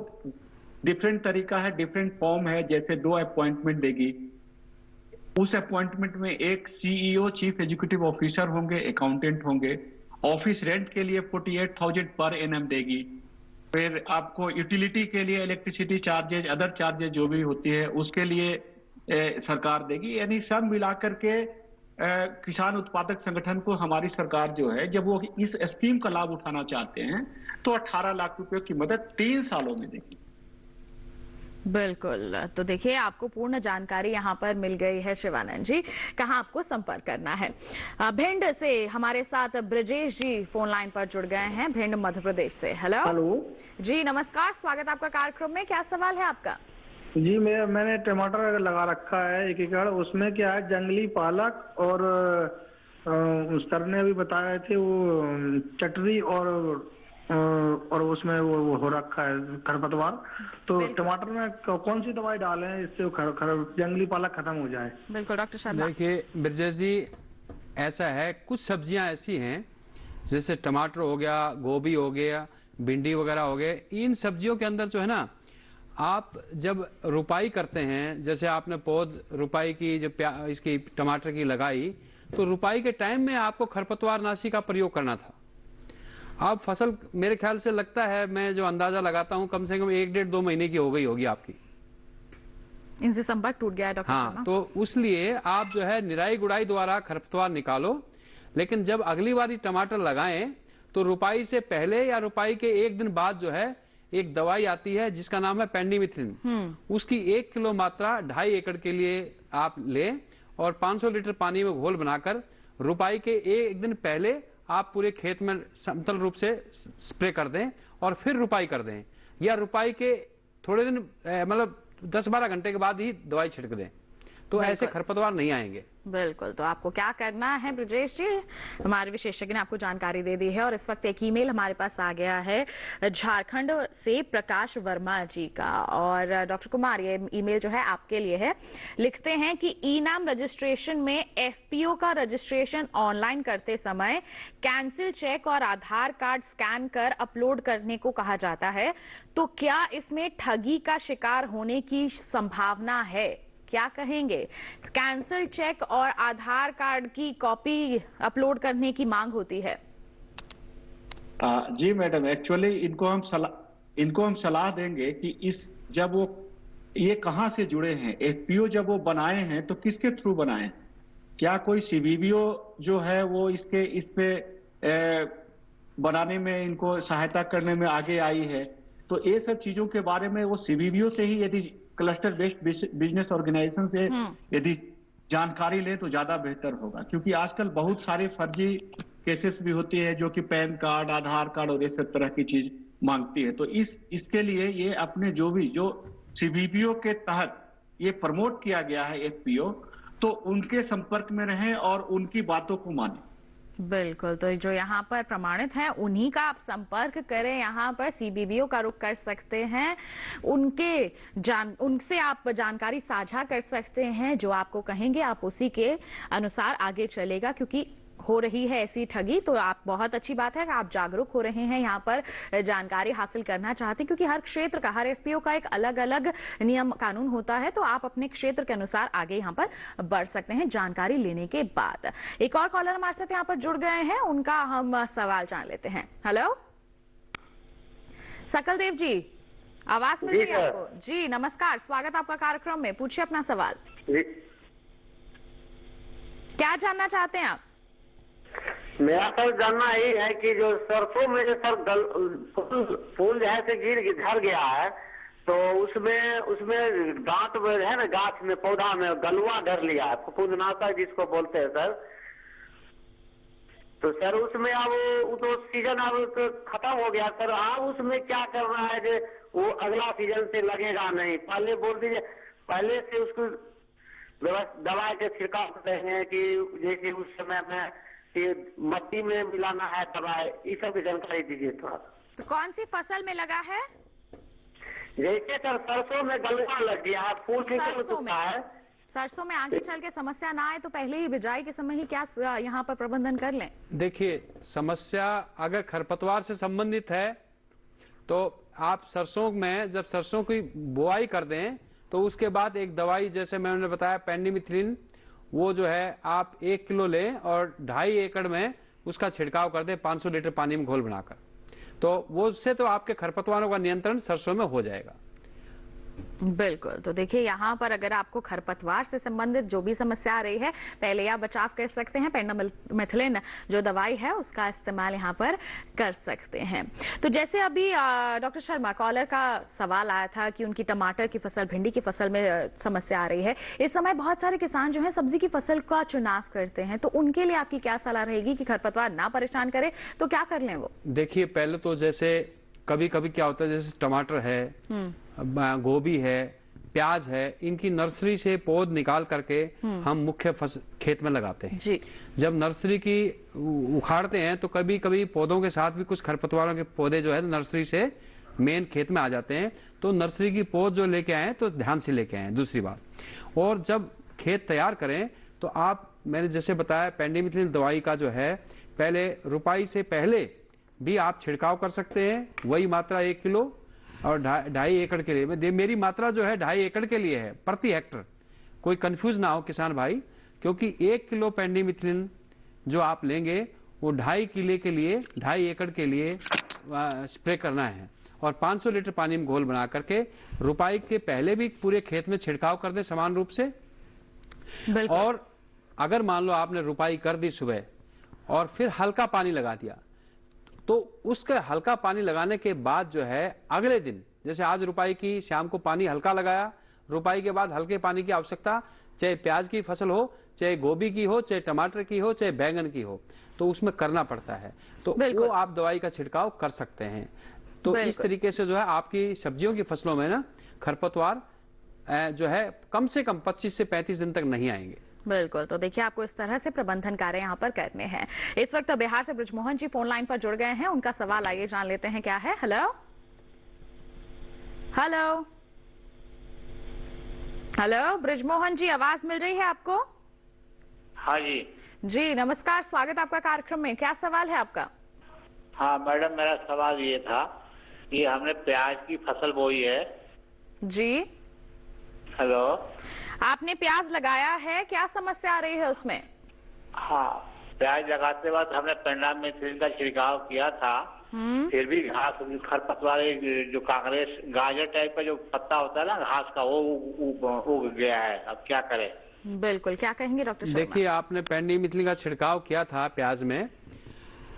डिफरेंट तरीका है, डिफरेंट फॉर्म है, जैसे 2 अपॉइंटमेंट देगी, उस अपॉइंटमेंट में एक सीईओ चीफ एग्जीक्यूटिव ऑफिसर होंगे, अकाउंटेंट होंगे, ऑफिस रेंट के लिए 48,000 पर एनएम देगी, फिर आपको यूटिलिटी के लिए इलेक्ट्रिसिटी चार्जेज, अदर चार्जेज जो भी होती है उसके लिए सरकार देगी। यानी सब मिलाकर के किसान उत्पादक संगठन को हमारी सरकार जो है जब वो इस स्कीम का लाभ उठाना चाहते हैं तो 18 लाख रुपए की मदद 3 सालों में देगी।
बिल्कुल, तो देखिए आपको पूर्ण जानकारी यहाँ पर मिल गई है शिवानंद जी, कहाँ आपको संपर्क करना है। भिंड से हमारे साथ ब्रजेश जी फोन लाइन पर जुड़ गए हैं, भिंड मध्य प्रदेश से। हेलो जी, नमस्कार, स्वागत आपका कार्यक्रम में। क्या सवाल है आपका?
जी मैंने टमाटर लगा रखा है 1 एकड़, उसमें क्या है जंगली पालक और सर ने अभी बताए थे वो चटरी और उसमें वो हो रखा है खरपतवार, तो टमाटर में कौन सी दवाई डालें इससे जंगली पालक खत्म हो जाए?
बिल्कुल डॉक्टर शर्मा।
देखिए ब्रजेश जी, ऐसा है कुछ सब्जियां ऐसी हैं जैसे टमाटर हो गया, गोभी हो गया, भिंडी वगैरह हो गए, इन सब्जियों के अंदर जो है ना, आप जब रुपाई करते हैं, जैसे आपने पौध रुपाई की जब इसकी टमाटर की लगाई, तो रुपाई के टाइम में आपको खरपतवार नाशी का प्रयोग करना था। अब फसल मेरे ख्याल से लगता है, मैं जो अंदाजा लगाता हूं, कम से कम 1-1.5-2 महीने की हो गई होगी आपकी।
इनसे संपर्क टूट गया है डॉक्टर शर्मा।
तो उसलिए आप जो है निराई गुड़ाई द्वारा खरपतवार निकालो, लेकिन जब अगली बारी टमाटर लगाएं तो रुपाई से पहले या रुपाई के 1 दिन बाद जो है एक दवाई आती है जिसका नाम है पेंडिमिथिलिन, उसकी 1 किलो मात्रा 2.5 एकड़ के लिए आप लें और 500 लीटर पानी में घोल बनाकर रुपाई के 1 दिन पहले आप पूरे खेत में समतल रूप से स्प्रे कर दें और फिर रुपाई कर दें, या रुपाई के थोड़े दिन मतलब 10-12 घंटे के बाद ही दवाई छिड़क दें, तो ऐसे खरपतवार नहीं आएंगे।
बिल्कुल, तो आपको क्या करना है ब्रजेश जी, हमारे विशेषज्ञ ने आपको जानकारी दे दी है। और इस वक्त एक ईमेल हमारे पास आ गया है झारखंड से प्रकाश वर्मा जी का, और डॉक्टर कुमार ये ईमेल जो है आपके लिए है। लिखते हैं कि ई नाम रजिस्ट्रेशन में एफपीओ का रजिस्ट्रेशन ऑनलाइन करते समय कैंसिल चेक और आधार कार्ड स्कैन कर अपलोड करने को कहा जाता है, तो क्या इसमें ठगी का शिकार होने की संभावना है? क्या कहेंगे? कैंसिल चेक और आधार कार्ड की कॉपी अपलोड करने की मांग होती है।
जी मैडम, एक्चुअली इनको हम सलाह देंगे कि जब वो ये कहां से जुड़े हैं, एफपीओ जब वो बनाए हैं तो किसके थ्रू बनाए? क्या कोई सीबीबीओ जो है वो इस पे बनाने में इनको सहायता करने में आगे आई है? तो ये सब चीजों के बारे में वो सीबीबीओ से ही, यदि क्लस्टर बेस्ड बिजनेस ऑर्गेनाइजेशन से यदि जानकारी ले तो ज्यादा बेहतर होगा, क्योंकि आजकल बहुत सारे फर्जी केसेस भी होती है जो कि पैन कार्ड, आधार कार्ड और ये सब तरह की चीज मांगती है। तो इसके लिए ये अपने जो सीबीबीओ के तहत ये प्रमोट किया गया है एफपीओ, तो उनके संपर्क में रहें और उनकी बातों को मानें।
बिल्कुल, तो जो यहाँ पर प्रमाणित हैं उन्हीं का आप संपर्क करें। यहाँ पर सीबीबीओ का रुख कर सकते हैं, उनसे आप जानकारी साझा कर सकते हैं, जो आपको कहेंगे आप उसी के अनुसार आगे चलेगा। क्योंकि हो रही है ऐसी ठगी, तो आप बहुत अच्छी बात है कि आप जागरूक हो रहे हैं, यहाँ पर जानकारी हासिल करना चाहते हैं, क्योंकि हर क्षेत्र का, हर एफपीओ का एक अलग अलग नियम कानून होता है, तो आप अपने क्षेत्र के अनुसार आगे यहाँ पर बढ़ सकते हैं जानकारी लेने के बाद। एक और कॉलर हमारे साथ यहाँ पर जुड़ गए हैं, उनका हम सवाल जान लेते हैं। हेलो सकल देव जी, आवाज मिल रही है आपको? जी नमस्कार, स्वागत आपका कार्यक्रम में, पूछिए अपना सवाल। क्या जानना चाहते हैं आप?
मेरा सर जानना यही है कि जो सरसों में जो सर फूल जो है से झड़ गया है, तो उसमें गांठ में है ना, गाछ में पौधा में गलुआ धर लिया है, फफूंदनाशक जिसको बोलते हैं सर। तो सर उसमें अब तो सीजन अब खत्म हो गया सर, अब उसमें क्या करना है कि वो अगला सीजन से लगेगा नहीं? पहले बोल दीजिए, पहले से उसको दवाई के छिड़काव करते हैं कि जैसे उस समय में मट्टी में मिलाना है दवाई, इस सब की जानकारी दीजिए थोड़ा।
तो कौन सी फसल में लगा है?
जैसे सर सरसों में गलुआ लग गया है, फूल है।
सरसों में आगे चल के समस्या ना आए तो पहले ही बिजाई के समय ही क्या यहाँ पर प्रबंधन कर लें? देखिए,
समस्या अगर खरपतवार से संबंधित है तो आप सरसों में जब सरसों की बुआई कर दें तो उसके बाद एक दवाई, जैसे मैंने बताया पेंडिमिथिलिन, वो जो है आप 1 किलो लें और 2.5 एकड़ में उसका छिड़काव कर दें 500 लीटर पानी में घोल बनाकर, तो वो उससे तो आपके खरपतवारों का नियंत्रण सरसों में हो जाएगा।
बिल्कुल। तो देखिए यहाँ पर अगर आपको खरपतवार से संबंधित जो भी समस्या आ रही है, पहले आप बचाव कर सकते हैं। पेंडामिथिलिन जो दवाई है उसका इस्तेमाल यहाँ पर कर सकते हैं। तो जैसे अभी डॉक्टर शर्मा, कॉलर का सवाल आया था कि उनकी टमाटर की फसल, भिंडी की फसल में समस्या आ रही है। इस समय बहुत सारे किसान जो है सब्जी की फसल का चुनाव करते हैं, तो उनके लिए आपकी क्या सलाह रहेगी कि खरपतवार ना परेशान करे तो क्या कर लें वो? देखिए
पहले तो जैसे कभी कभी क्या होता है, जैसे टमाटर है, गोभी है, प्याज है, इनकी नर्सरी से पौध निकाल करके हम मुख्य खेत में लगाते हैं जी। जब नर्सरी की उखाड़ते हैं तो कभी कभी पौधों के साथ भी कुछ खरपतवारों के पौधे जो है नर्सरी से मेन खेत में आ जाते हैं। तो नर्सरी की पौध जो लेके आए तो ध्यान से लेके आए। दूसरी बात, और जब खेत तैयार करें तो आप, मैंने जैसे बताया, पेंडामिथिलिन दवाई का जो है पहले रुपाई से पहले भी आप छिड़काव कर सकते हैं। वही मात्रा 1 किलो और 2.5 एकड़ के लिए। मेरी मात्रा जो है 2.5 एकड़ के लिए है प्रति हेक्टर। कोई कंफ्यूज ना हो किसान भाई, क्योंकि 1 किलो पेंडामिथिलिन जो आप लेंगे वो 2.5 किलो के लिए, 2.5 एकड़ के लिए स्प्रे करना है। और 500 लीटर पानी में घोल बना करके रुपाई के पहले भी पूरे खेत में छिड़काव कर दें समान रूप से। और अगर मान लो आपने रुपाई कर दी सुबह और फिर हल्का पानी लगा दिया, तो उसके हल्का पानी लगाने के बाद जो है अगले दिन, जैसे आज रुपाई की, शाम को पानी हल्का लगाया, रुपाई के बाद हल्के पानी की आवश्यकता, चाहे प्याज की फसल हो, चाहे गोभी की हो, चाहे टमाटर की हो, चाहे बैंगन की हो, तो उसमें करना पड़ता है। तो वो आप दवाई का छिड़काव कर सकते हैं। तो इस तरीके से जो है आपकी सब्जियों की फसलों में ना खरपतवार जो है कम से कम 25 से 35 दिन तक नहीं आएंगे।
बिल्कुल। तो देखिए आपको इस तरह से प्रबंधन कार्य यहाँ पर करने हैं। इस वक्त बिहार से ब्रिजमोहन जी फोन लाइन पर जुड़ गए हैं। उनका सवाल आइए जान लेते हैं क्या है। हेलो हेलो हेलो ब्रिजमोहन जी, आवाज मिल रही है आपको?
हाँ जी
जी, नमस्कार, स्वागत आपका कार्यक्रम में। क्या सवाल है आपका?
हाँ मैडम, मेरा सवाल ये था कि हमने प्याज की फसल बोई है
जी।
हेलो,
आपने प्याज लगाया है, क्या समस्या आ रही है उसमें?
हाँ, प्याज लगाते वक्त हमने पेंडामिथिलिन का छिड़काव किया था, फिर भी घास, खरपतवार, जो कांग्रेस गाजर टाइप का जो पत्ता होता है ना घास का, वो उग गया है। अब क्या करें?
बिल्कुल, क्या कहेंगे डॉक्टर शर्मा?
देखिए आपने पेंडामिथिलिन का छिड़काव किया था प्याज में,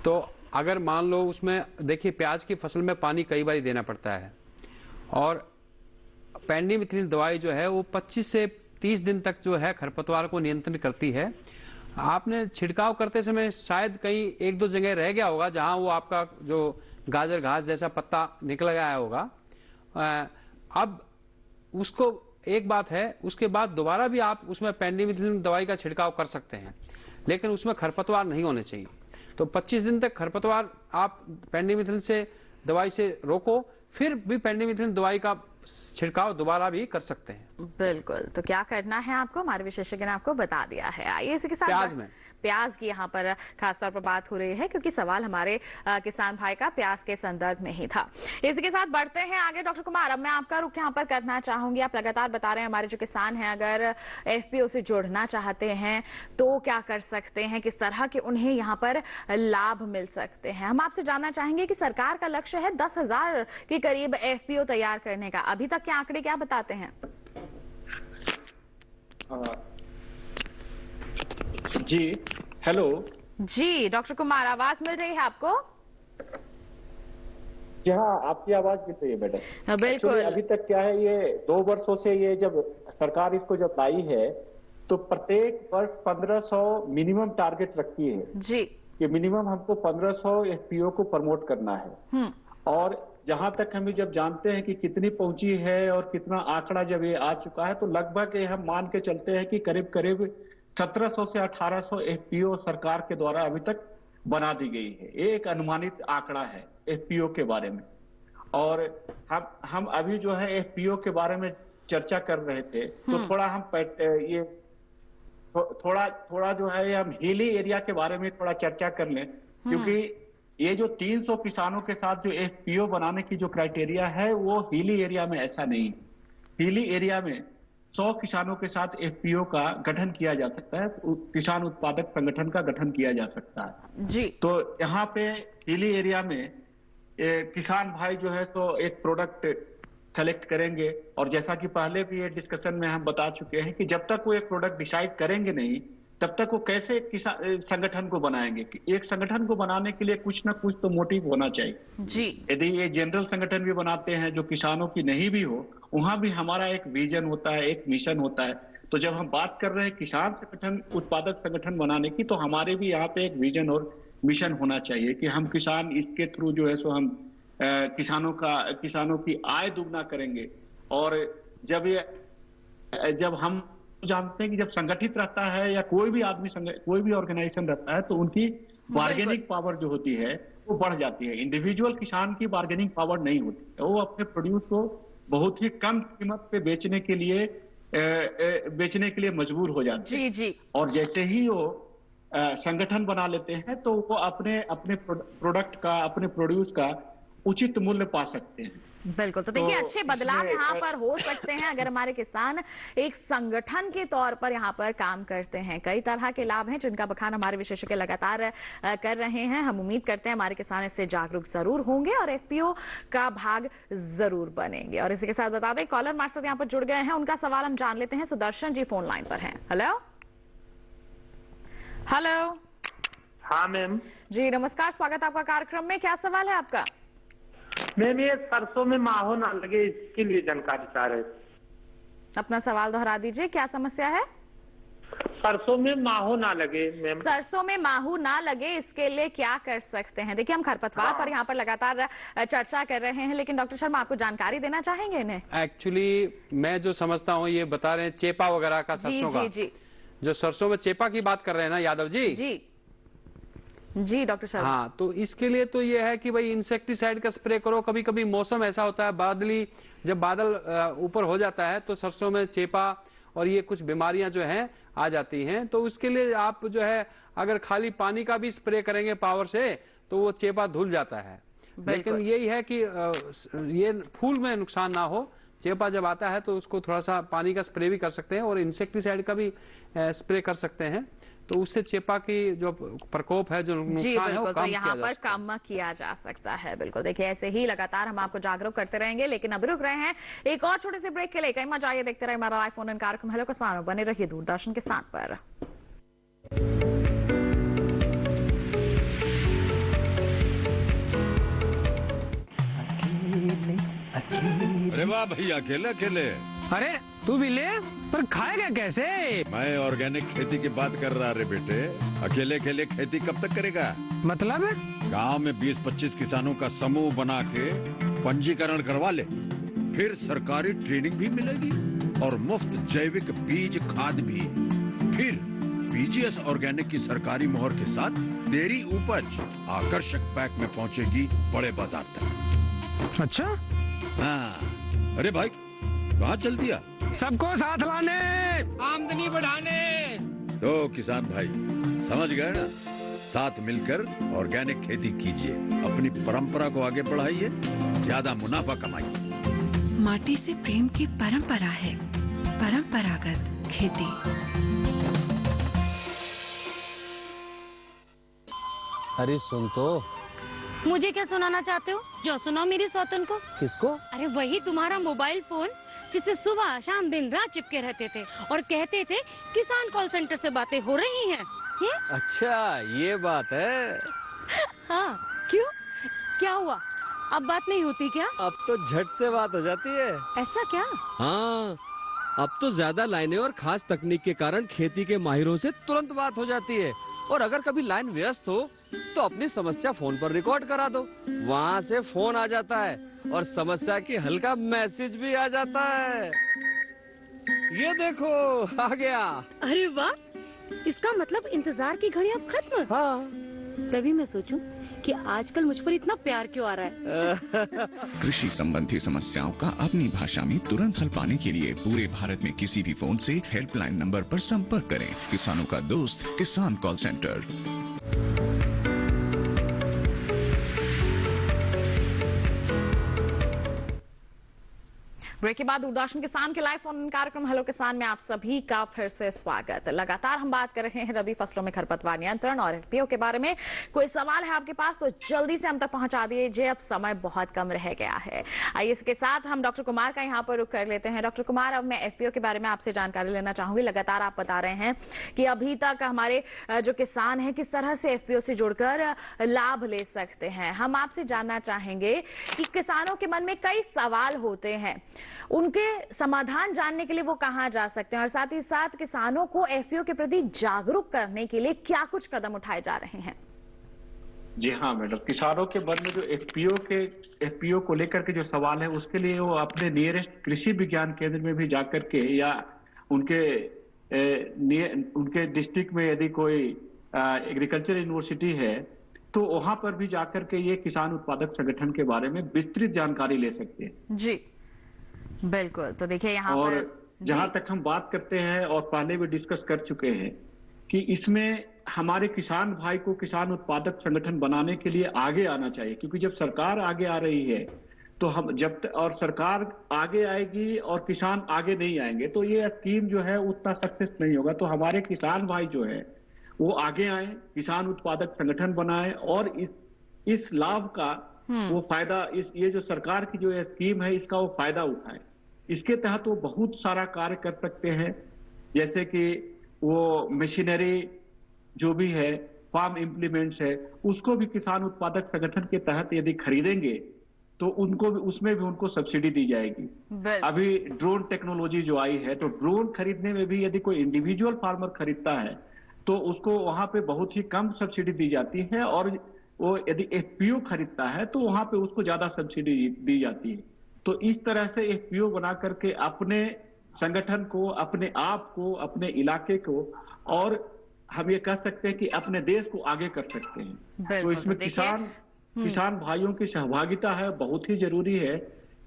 तो अगर मान लो उसमें, देखिए प्याज की फसल में पानी कई बार देना पड़ता है, और पेंडामिथिलिन दवाई जो है वो 25 से 30 दिन तक जो है खरपतवार को नियंत्रण करती है। आपने छिड़काव करते समय शायद कहीं 1-2 जगह रह गया होगा जहां वो आपका जो गाजर घास जैसा पत्ता निकल गया होगा। अब उसको एक बात है, उसके बाद दोबारा भी आप उसमें पेंडामिथिलिन दवाई का छिड़काव कर सकते हैं, लेकिन उसमें खरपतवार नहीं होने चाहिए। तो 25 दिन तक खरपतवार आप पेंडामिथिलिन से दवाई से रोको, फिर भी पेंडामिथिलिन दवाई का छिड़काव दोबारा भी कर सकते हैं।
बिल्कुल। तो क्या करना है आपको, हमारे विशेषज्ञ ने आपको बता दिया है। आइए इसी के साथ प्याज की यहाँ पर खासतौर पर बात हो रही है, क्योंकि सवाल हमारे किसान भाई का प्याज के संदर्भ में ही था। इसी के साथ बढ़ते हैं आगे। डॉक्टर कुमार, अब मैं आपका रुख यहाँ पर करना चाहूंगी। आप लगातार बता रहे हैं हमारे जो किसान हैं अगर एफपीओ से जुड़ना चाहते हैं तो क्या कर सकते हैं, किस तरह के उन्हें यहाँ पर लाभ मिल सकते हैं। हम आपसे जानना चाहेंगे कि सरकार का लक्ष्य है 10,000 के करीब एफपीओ तैयार करने का, अभी तक के आंकड़े क्या बताते हैं?
जी हेलो
जी, डॉक्टर कुमार, आवाज मिल रही है आपको?
जी हाँ, आपकी आवाज मिल रही है मैडम।
बिल्कुल।
अभी तक क्या है, ये 2 वर्षों से ये जब सरकार इसको जब लाई है तो प्रत्येक वर्ष 1500 मिनिमम टारगेट रखती है
जी,
कि मिनिमम हमको 1500 एफपीओ को प्रमोट करना है। और जहां तक हम जब जानते हैं कि कितनी पहुंची है और कितना आंकड़ा जब ये आ चुका है, तो लगभग हम मान के चलते हैं कि करीब करीब 1700 से 1800 एफपीओ सरकार के द्वारा अभी तक बना दी गई है। ये एक अनुमानित आंकड़ा है एफपीओ के बारे में। और हम अभी जो है एफपीओ के बारे में चर्चा कर रहे थे, तो थोड़ा हम ये थोड़ा जो है हम हिली एरिया के बारे में थोड़ा चर्चा कर लें, क्योंकि ये जो 300 किसानों के साथ जो एफपीओ बनाने की जो क्राइटेरिया है वो हिली एरिया में ऐसा नहीं है। हिली एरिया में 100 किसानों के साथ एफपीओ का गठन किया जा सकता है, किसान उत्पादक संगठन का गठन किया जा सकता है
जी।
तो यहाँ पे हिली एरिया में किसान भाई जो है तो एक प्रोडक्ट सेलेक्ट करेंगे। और जैसा कि पहले भी ये डिस्कशन में हम बता चुके हैं कि जब तक वो एक प्रोडक्ट डिसाइड करेंगे नहीं, तब तक वो कैसे संगठन को बनाएंगे। एक संगठन को बनाने के लिए कुछ ना कुछ तो मोटिव होना चाहिए
जी।
यदि ये जनरल संगठन भी बनाते हैं जो किसानों की नहीं भी हो, वहां भी हमारा एक विजन होता है, एक मिशन होता है। तो जब हम बात कर रहे हैं किसान संगठन, उत्पादक संगठन बनाने की, तो हमारे भी यहाँ पे एक विजन और मिशन होना चाहिए कि हम किसान इसके थ्रू जो है सो हम किसानों की आय दुगना करेंगे। और जब हम जानते हैं कि जब संगठित रहता है या कोई भी आदमी कोई भी ऑर्गेनाइजेशन रहता है तो उनकी बार्गेनिंग पावर जो होती है वो बढ़ जाती है। इंडिविजुअल किसान की बार्गेनिंग पावर नहीं होती है, वो अपने प्रोड्यूस को बहुत ही कम कीमत पे बेचने के लिए मजबूर हो जाते हैं।
जी।
और जैसे ही वो संगठन बना लेते हैं तो वो अपने प्रोडक्ट का, अपने प्रोड्यूस का उचित मूल्य पा सकते हैं।
बिल्कुल। तो देखिए अच्छे बदलाव यहाँ पर हो सकते हैं अगर हमारे किसान एक संगठन के तौर पर यहाँ पर काम करते हैं। कई तरह के लाभ हैं जिनका बखान हमारे विशेषज्ञ लगातार कर रहे हैं। हम उम्मीद करते हैं हमारे किसान इससे जागरूक जरूर होंगे और एफपीओ का भाग जरूर बनेंगे। और इसी के साथ बता दें कॉलर हमारे साथ यहाँ पर जुड़ गए हैं, उनका सवाल हम जान लेते हैं। सुदर्शन जी फोन लाइन पर हैं। Hello hello.
हाँ मैम
जी नमस्कार, स्वागत आपका कार्यक्रम में। क्या सवाल है आपका?
मैम ये सरसों में माहो ना लगे इसके लिए जानकारी चाह रहे थे।
अपना सवाल दोहरा दीजिए, क्या समस्या है?
सरसों में माहो ना लगे मैम।
सरसों में माहू ना लगे इसके लिए क्या कर सकते हैं? देखिए हम खरपतवार पर यहाँ पर लगातार चर्चा कर रहे हैं, लेकिन डॉक्टर शर्मा आपको जानकारी देना चाहेंगे इन्हें?
एक्चुअली मैं जो समझता हूँ ये बता रहे हैं चेपा वगैरह का सरसों का।
जी।
जो सरसों में चेपा की बात कर रहे हैं ना यादव जी?
जी डॉक्टर साहब।
हाँ, तो इसके लिए तो ये है कि भाई इंसेक्टिसाइड का स्प्रे करो। कभी कभी मौसम ऐसा होता है जब बादल ऊपर हो जाता है तो सरसों में चेपा और ये कुछ बीमारियां जो हैं आ जाती हैं। तो उसके लिए आप जो है अगर खाली पानी का भी स्प्रे करेंगे पावर से तो वो चेपा धुल जाता है। लेकिन यही है कि ये फूल में नुकसान ना हो। चेपा जब आता है तो उसको थोड़ा सा पानी का स्प्रे भी कर सकते हैं और इंसेक्टिसाइड का भी स्प्रे कर सकते हैं। तो उससे चेपा की जो प्रकोप है, जो नुकसान है वो कम
यहाँ पर कम किया जा सकता है। बिल्कुल। देखिए ऐसे ही लगातार हम आपको जागरूक करते रहेंगे, लेकिन अभी रुक रहे हैं एक और छोटे से ब्रेक के लिए। कहीं मत जाइए, देखते रहे हमारा लाइव फोन इन कार्यक्रम हेलो किसान। बने रहिए दूरदर्शन किसान पर।
अरे वाह भैया, अकेले अकेले।
अरे तू भी ले, पर खाएगा कैसे?
मैं ऑर्गेनिक खेती की बात कर रहा रे बेटे। अकेले अकेले खेती कब तक करेगा?
मतलब
गांव में 20-25 किसानों का समूह बना के पंजीकरण करवा ले, फिर सरकारी ट्रेनिंग भी मिलेगी और मुफ्त जैविक बीज खाद भी। फिर पीजीएस ऑर्गेनिक की सरकारी मोहर के साथ तेरी उपज आकर्षक पैक में पहुंचेगी बड़े बाजार तक।
अच्छा?
हाँ। अरे भाई कहाँ चल दिया?
सबको साथ लाने, आमदनी बढ़ाने।
तो किसान भाई समझ गए ना? साथ मिलकर ऑर्गेनिक खेती कीजिए, अपनी परंपरा को आगे बढ़ाइए, ज्यादा मुनाफा कमाइए।
माटी से प्रेम की परंपरा है परंपरागत खेती।
अरे सुन तो।
मुझे क्या सुनाना चाहते हो? जो सुनाओ मेरी सौतन को।
किसको?
अरे वही तुम्हारा मोबाइल फोन जिससे सुबह शाम दिन रात चिपके रहते थे और कहते थे किसान कॉल सेंटर से बातें हो रही हैं।
अच्छा ये बात है।
हाँ क्यों, क्या हुआ? अब बात नहीं होती क्या?
अब तो झट से बात हो जाती है।
ऐसा क्या?
हाँ, अब तो ज्यादा लाइनें और खास तकनीक के कारण खेती के माहिरों से तुरंत बात हो जाती है। और अगर कभी लाइन व्यस्त हो तो अपनी समस्या फोन पर रिकॉर्ड करा दो, वहाँ से फोन आ जाता है और समस्या की हल का मैसेज भी आ जाता है। ये देखो आ गया।
अरे वाह, इसका मतलब इंतजार की घड़ी अब खत्म।
हाँ।
तभी मैं सोचूं कि आजकल मुझ पर इतना प्यार क्यों आ रहा है।
कृषि संबंधी समस्याओं का अपनी भाषा में तुरंत हल पाने के लिए पूरे भारत में किसी भी फोन से हेल्पलाइन नंबर पर संपर्क करें। किसानों का दोस्त किसान कॉल सेंटर।
ब्रेक के बाद दूरदर्शन किसान के लाइव फोन कार्यक्रम हेलो किसान में आप सभी का फिर से स्वागत। लगातार हम बात कर रहे हैं रबी फसलों में खरपतवार नियंत्रण और एफपीओ के बारे में। कोई सवाल है आपके पास तो जल्दी से हम तक पहुंचा दीजिए, अब समय बहुत कम रह गया है। आइए इसके साथ हम डॉक्टर कुमार का यहाँ पर रुख कर लेते हैं। डॉक्टर कुमार, अब मैं एफपीओ के बारे में आपसे जानकारी लेना चाहूंगी। लगातार आप बता रहे हैं कि अभी तक हमारे जो किसान है किस तरह से एफपीओ से जुड़कर लाभ ले सकते हैं। हम आपसे जानना चाहेंगे कि किसानों के मन में कई सवाल होते हैं, उनके समाधान जानने के लिए वो कहां जा सकते हैं और साथ ही साथ किसानों को एफपीओ के प्रति जागरूक करने के लिए क्या कुछ कदम उठाए जा रहे हैं?
जी हाँ मैडम, किसानों के मन में जो एफपीओ को लेकर के जो सवाल है उसके लिए वो अपने नियरेस्ट कृषि विज्ञान केंद्र में भी जाकर के या उनके डिस्ट्रिक्ट में यदि कोई एग्रीकल्चर यूनिवर्सिटी है तो वहां पर भी जाकर के ये किसान उत्पादक संगठन के बारे में विस्तृत जानकारी ले सकते हैं। जी
बिल्कुल। तो देखिए यहाँ पर
जहां तक हम बात करते हैं और पहले भी डिस्कस कर चुके हैं कि इसमें हमारे किसान भाई को किसान उत्पादक संगठन बनाने के लिए आगे आना चाहिए, क्योंकि जब सरकार आगे आ रही है तो हम और सरकार आगे आएगी और किसान आगे नहीं आएंगे तो ये स्कीम जो है उतना सक्सेस नहीं होगा। तो हमारे किसान भाई जो है वो आगे आए, किसान उत्पादक संगठन बनाए और इस लाभ का वो फायदा, ये जो सरकार की जो स्कीम है इसका वो फायदा उठाए। इसके तहत वो बहुत सारा कार्य कर सकते हैं, जैसे कि वो मशीनरी जो भी है, फार्म इम्प्लीमेंट्स है, उसको भी किसान उत्पादक संगठन के तहत यदि खरीदेंगे तो उनको भी उसमें भी उनको सब्सिडी दी जाएगी। अभी ड्रोन टेक्नोलॉजी जो आई है तो ड्रोन खरीदने में भी यदि कोई इंडिविजुअल फार्मर खरीदता है तो उसको वहां पे बहुत ही कम सब्सिडी दी जाती है और वो यदि एफपीओ खरीदता है तो वहां पे उसको ज्यादा सब्सिडी दी जाती है। तो इस तरह से एफपीओ बना करके अपने संगठन को, अपने आप को, अपने इलाके को और हम ये कह सकते हैं कि अपने देश को आगे कर सकते हैं। तो इसमें किसान भाइयों की सहभागिता है बहुत ही जरूरी है,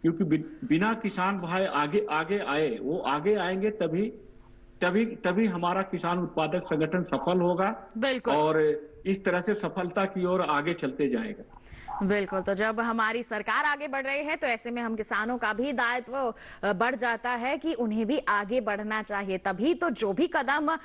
क्योंकि बिना किसान भाई आगे आए, वो आगे आएंगे तभी हमारा किसान उत्पादक संगठन सफल होगा और इस तरह से सफलता की ओर आगे चलते जाएगा।
बिल्कुल। तो जब हमारी सरकार आगे बढ़ रही है तो ऐसे में हम किसानों का भी दायित्व बढ़ जाता है कि उन्हें भी आगे बढ़ना चाहिए, तभी तो जो भी कदम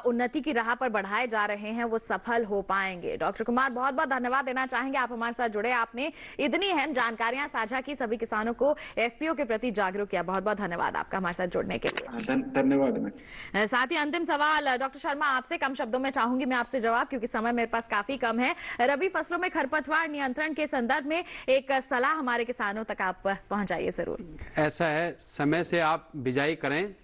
उन्नति की राह पर बढ़ाए जा रहे हैं वो सफल हो पाएंगे। डॉक्टर कुमार, बहुत बहुत धन्यवाद देना चाहेंगे, आप हमारे साथ जुड़े, आपने इतनी अहम जानकारियां साझा की, सभी किसानों को एफपीओ के प्रति जागरूक किया। बहुत बहुत धन्यवाद आपका हमारे साथ जुड़ने के लिए।
धन्यवाद।
साथ ही अंतिम सवाल डॉक्टर शर्मा आपसे, कम शब्दों में चाहूंगी मैं आपसे जवाब, क्योंकि समय मेरे पास काफी कम है। रबी फसलों में खरपतवार नियंत्रण के संदर्भ में एक सलाह हमारे किसानों तक आप पहुंचाइए जरूर।
ऐसा है, समय से आप बिजाई करें,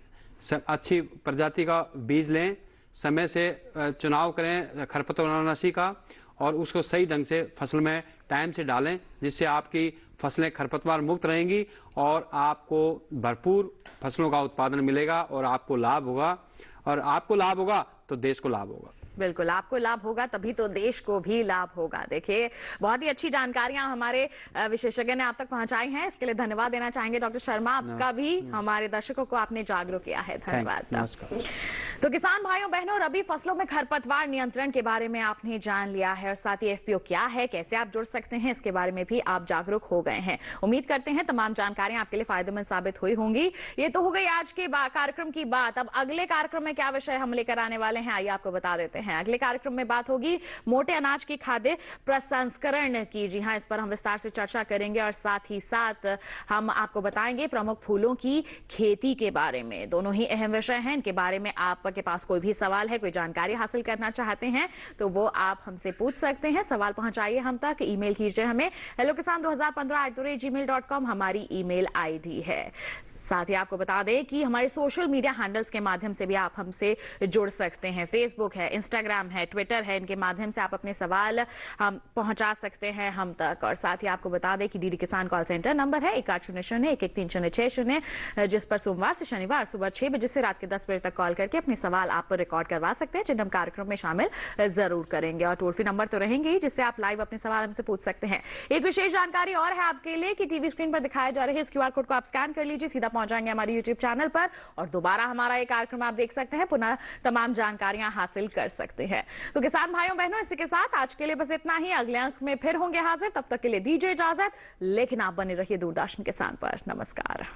अच्छी प्रजाति का बीज लें, समय से चुनाव करें खरपतवारनाशी का और उसको सही ढंग से फसल में टाइम से डालें, जिससे आपकी फसलें खरपतवार मुक्त रहेंगी और आपको भरपूर फसलों का उत्पादन मिलेगा और आपको लाभ होगा, और आपको लाभ होगा तो देश को लाभ होगा।
बिल्कुल, आपको लाभ होगा तभी तो देश को भी लाभ होगा। देखिए, बहुत ही अच्छी जानकारियां हमारे विशेषज्ञ ने आप तक पहुंचाई हैं, इसके लिए धन्यवाद देना चाहेंगे डॉक्टर शर्मा। आपका भी हमारे दर्शकों को आपने जागरूक किया है, धन्यवाद। तो किसान भाइयों बहनों, रबी फसलों में खरपतवार नियंत्रण के बारे में आपने जान लिया है और साथ ही एफपीओ क्या है, कैसे आप जुड़ सकते हैं, इसके बारे में भी आप जागरूक हो गए हैं। उम्मीद करते हैं तमाम जानकारियां आपके लिए फायदेमंद साबित हुई होंगी। ये तो हो गई आज के कार्यक्रम की बात। अब अगले कार्यक्रम में क्या विषय हम लेकर आने वाले हैं, आइए आपको बता देते हैं। अगले कार्यक्रम में बात होगी मोटे अनाज की खाद्य प्रसंस्करण की। जी हां, इस पर हम विस्तार से चर्चा करेंगे और साथ ही साथ हम आपको बताएंगे प्रमुख फूलों की खेती के बारे में। दोनों ही अहम विषय हैं, इनके बारे में आपके पास कोई भी सवाल है, कोई जानकारी हासिल करना चाहते हैं तो वो आप हमसे पूछ सकते हैं। सवाल पहुंचाइए हम तक, ईमेल कीजिए हमें hellokisan2015@gmail.com हमारी ईमेल आईडी है। साथ ही आपको बता दें कि हमारे सोशल मीडिया हैंडल्स के माध्यम से भी आप हमसे जुड़ सकते हैं। फेसबुक है, इंस्टाग्राम है, ट्विटर है, इनके माध्यम से आप अपने सवाल हम पहुंचा सकते हैं हम तक। और साथ ही आपको बता दें कि डीडी किसान कॉल सेंटर नंबर है 1800-11306, जिस पर सोमवार से शनिवार सुबह 6 बजे से रात के 10 बजे तक कॉल करके अपने सवाल आप रिकॉर्ड करवा सकते हैं, जिन्हें हम कार्यक्रम में शामिल जरूर करेंगे। और टोल फ्री नंबर तो रहेंगे ही, जिससे आप लाइव अपने सवाल हमसे पूछ सकते हैं। एक विशेष जानकारी और है आपके लिए कि टीवी स्क्रीन पर दिखाए जा रहे इस क्यूआर कोड को आप स्कैन कर लीजिए, सीधा पहुंच जाएंगे हमारे यूट्यूब चैनल पर और दोबारा हमारा ये कार्यक्रम आप देख सकते हैं, पुनः तमाम जानकारियां हासिल कर सकते हैं। तो किसान भाइयों बहनों, इसी के साथ आज के लिए बस इतना ही। अगले अंक में फिर होंगे हाजिर, तब तक के लिए दीजिए इजाजत, लेकिन आप बने रहिए दूरदर्शन किसान पर। नमस्कार।